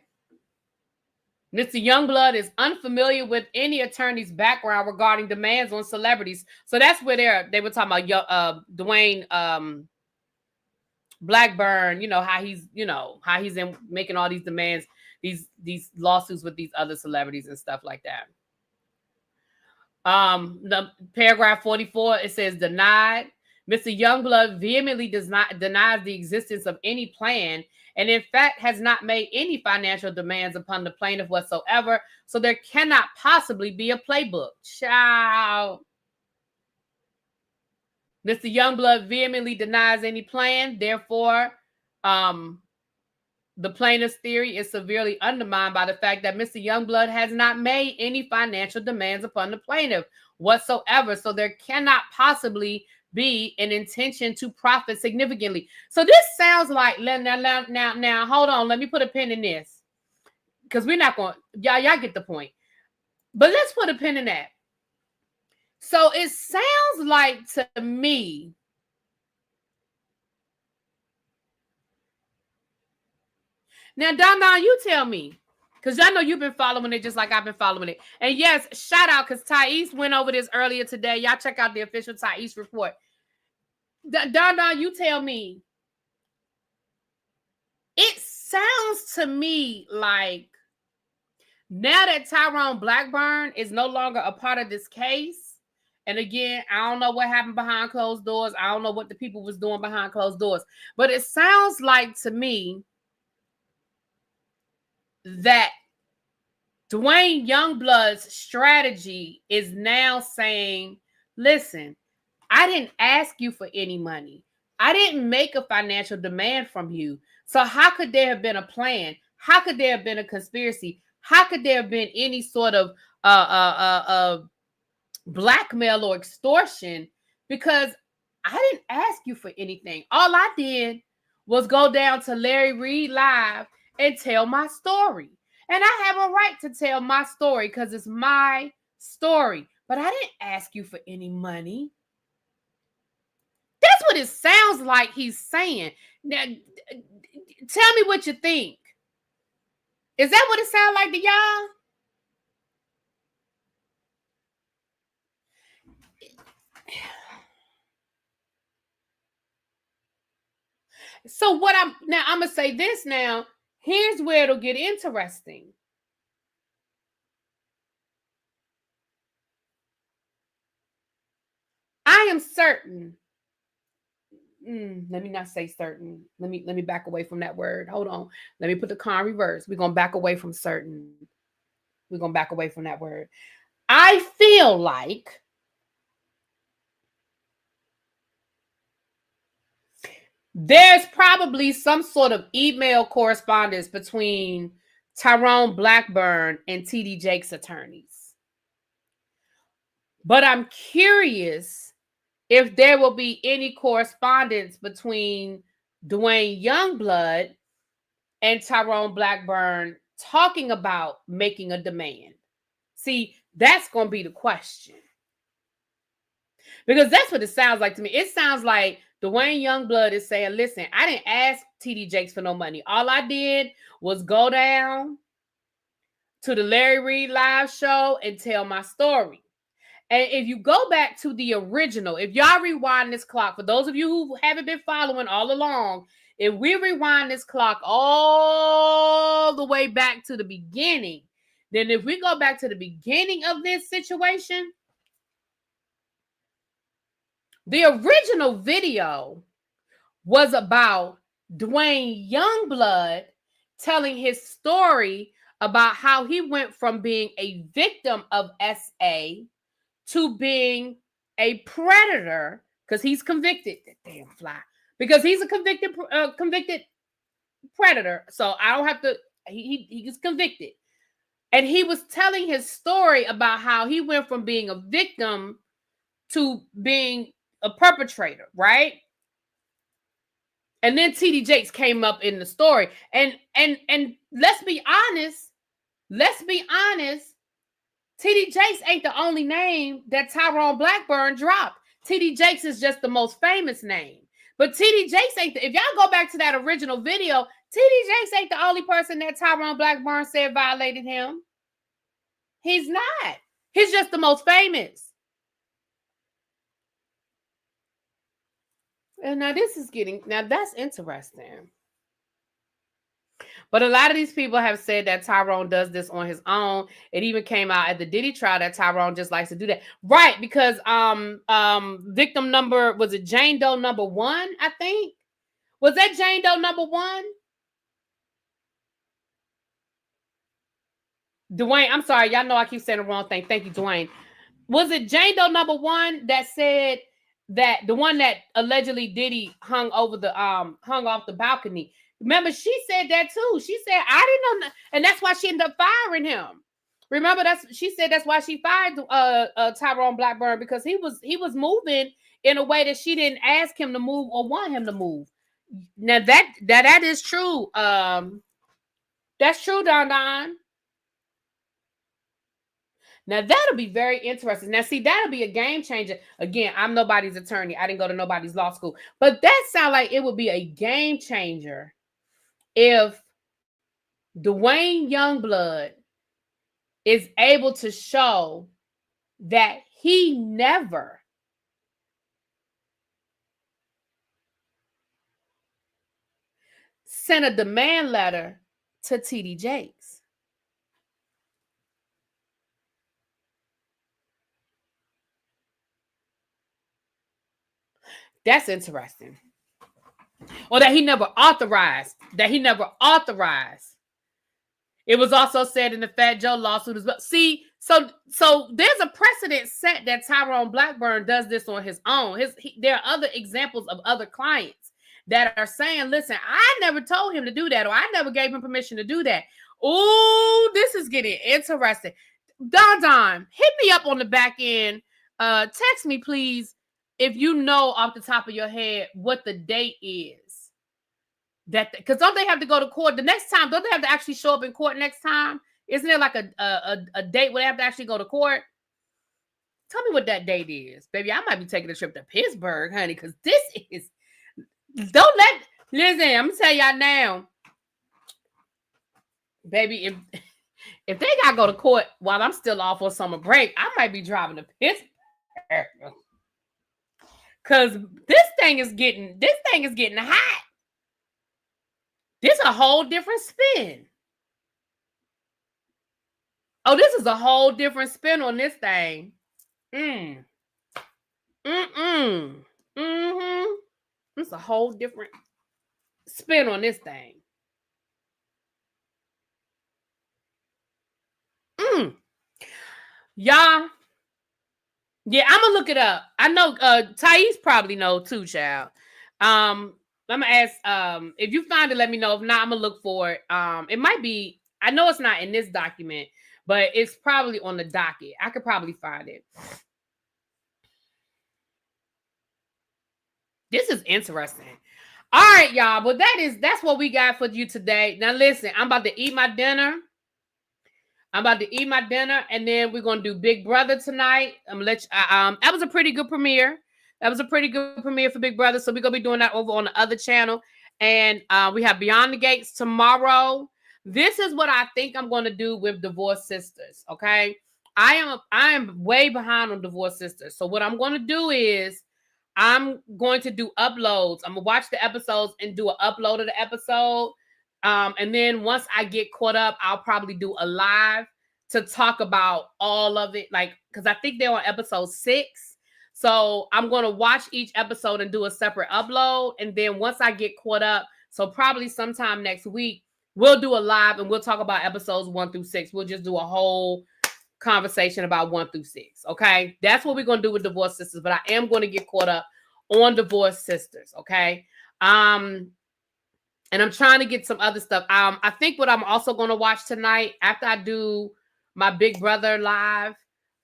Mr. Youngblood is unfamiliar with any attorney's background regarding demands on celebrities. So that's where they were talking about Dwayne Blackburn, how he's in making all these demands, these lawsuits with these other celebrities and stuff like that. The paragraph 44, it says denied. Mr. Youngblood vehemently denies the existence of any plan and in fact has not made any financial demands upon the plaintiff whatsoever, so there cannot possibly be a playbook. Child. Mr. Youngblood vehemently denies any plan. Therefore, the plaintiff's theory is severely undermined by the fact that Mr. Youngblood has not made any financial demands upon the plaintiff whatsoever, so there cannot possibly be an intention to profit significantly. So this sounds like, now, hold on, let me put a pin in this, because we're not going, y'all get the point. But let's put a pin in that. So it sounds like to me, now, Don, you tell me, because I know you've been following it just like I've been following it. And yes, shout out, because Thais went over this earlier today. Y'all check out the official Thais report. Don, you tell me. It sounds to me like now that Tyrone Blackburn is no longer a part of this case, and again, I don't know what happened behind closed doors. I don't know what the people was doing behind closed doors. But it sounds like to me that Dwayne Youngblood's strategy is now saying, listen, I didn't ask you for any money. I didn't make a financial demand from you. So how could there have been a plan? How could there have been a conspiracy? How could there have been any sort of blackmail or extortion? Because I didn't ask you for anything. All I did was go down to Larry Reed Live and tell my story. And I have a right to tell my story because it's my story. But I didn't ask you for any money. That's what it sounds like he's saying. Now, tell me what you think. Is that what it sounds like to y'all? So I'm going to say this now. Here's where it'll get interesting. I am certain. Let me not say certain. Let me back away from that word. Hold on. Let me put the con reverse. We're going to back away from certain. We're going to back away from that word. I feel like there's probably some sort of email correspondence between Tyrone Blackburn and T.D. Jakes' attorneys. But I'm curious if there will be any correspondence between Dwayne Youngblood and Tyrone Blackburn talking about making a demand. See, that's going to be the question. Because that's what it sounds like to me. It sounds like Dwayne Youngblood is saying, listen, I didn't ask T.D. Jakes for no money. All I did was go down to the Larry Reed Live show and tell my story. And if you go back to the original, if y'all rewind this clock, for those of you who haven't been following all along, if we rewind this clock all the way back to the beginning, then if we go back to the beginning of this situation, the original video was about Dwayne Youngblood telling his story about how he went from being a victim of SA to being a predator because he's convicted. That damn fly. Because he's a convicted predator. So I don't have to, he is convicted. And he was telling his story about how he went from being a victim to being a perpetrator, right? And then TD Jakes came up in the story. And let's be honest, TD Jakes ain't the only name that Tyrone Blackburn dropped. TD Jakes is just the most famous name. But TD Jakes ain't if y'all go back to that original video, TD Jakes ain't the only person that Tyrone Blackburn said violated him. He's not. He's just the most famous. And now that's interesting. But a lot of these people have said that Tyrone does this on his own. It even came out at the Diddy trial that Tyrone just likes to do that. Right, because victim number, was it Jane Doe number 1, I think? Was that Jane Doe number 1? Dwayne, I'm sorry. Y'all know I keep saying the wrong thing. Thank you, Dwayne. Was it Jane Doe number 1 that said that the one that allegedly Diddy hung off the balcony? Remember, she said that too. She said, I didn't know, and that's why she ended up firing him. Remember, she said that's why she fired Tyrone Blackburn, because he was moving in a way that she didn't ask him to move or want him to move. Now that is true. That's true, Don. Now, that'll be very interesting. Now, see, that'll be a game changer. Again, I'm nobody's attorney. I didn't go to nobody's law school. But that sounds like it would be a game changer if Dwayne Youngblood is able to show that he never sent a demand letter to TD Jakes. That's interesting. Or that he never authorized. It was also said in the Fat Joe lawsuit as well. See, so there's a precedent set that Tyrone Blackburn does this on his own. There are other examples of other clients that are saying, listen, I never told him to do that, or I never gave him permission to do that. Oh, this is getting interesting. Don, hit me up on the back end. Text me, please, if you know off the top of your head what the date is. Because don't they have to go to court the next time? Don't they have to actually show up in court next time? Isn't there like a date where they have to actually go to court? Tell me what that date is. Baby, I might be taking a trip to Pittsburgh, honey, because this is... Listen, I'm going to tell y'all now. Baby, if they got to go to court while I'm still off on summer break, I might be driving to Pittsburgh. Because this thing is getting hot. This is a whole different spin. Oh, this is a whole different spin on this thing. It's a whole different spin on this thing. Y'all. Yeah, I'm gonna look it up. I know Thais probably know too, child. I'm gonna ask if you find it, let me know. If not, I'm gonna look for it. It might be, I know it's not in this document, but it's probably on the docket. I could probably find it. This is interesting. All right, y'all. Well, that's what we got for you today. Now listen, I'm about to eat my dinner. And then we're gonna do Big Brother tonight. I'm gonna let you, that was a pretty good premiere. For Big Brother. So we're gonna be doing that over on the other channel. And we have Beyond the Gates tomorrow. This is what I think I'm gonna do with Divorced Sisters. Okay. I am way behind on Divorced Sisters. So what I'm gonna do is I'm going to do uploads. I'm gonna watch the episodes and do an upload of the episode. And then once I get caught up, I'll probably do a live to talk about all of it. Like, because I think they're on episode 6. So I'm going to watch each episode and do a separate upload. And then once I get caught up, so probably sometime next week, we'll do a live and we'll talk about episodes 1 through 6. We'll just do a whole conversation about 1 through 6. Okay, that's what we're gonna do with Divorced Sisters. But I am going to get caught up on Divorced Sisters. Okay, and I'm trying to get some other stuff. I think what I'm also going to watch tonight after I do my Big Brother live.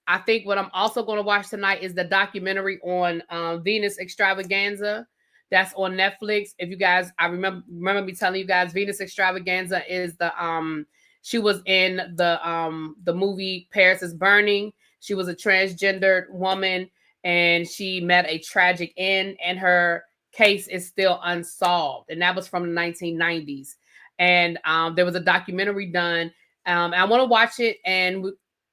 I think what I'm also going to watch tonight is the documentary on Venus Extravaganza. That's on Netflix. If you guys, I remember me telling you guys, Venus Extravaganza is the she was in the movie Paris is Burning. She was a transgendered woman and she met a tragic end, and her case is still unsolved. And that was from the 1990s. And there was a documentary done. I want to watch it, and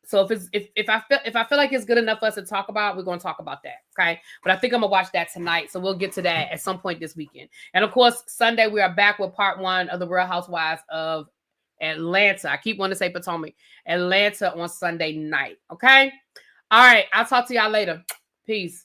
so if I feel like it's good enough for us to talk about, we're going to talk about that. Okay. But I think I'm going to watch that tonight. So we'll get to that at some point this weekend. And of course, Sunday, we are back with part 1 of the Real Housewives of Atlanta. I keep wanting to say Potomac. Atlanta on Sunday night. Okay. All right. I'll talk to y'all later. Peace.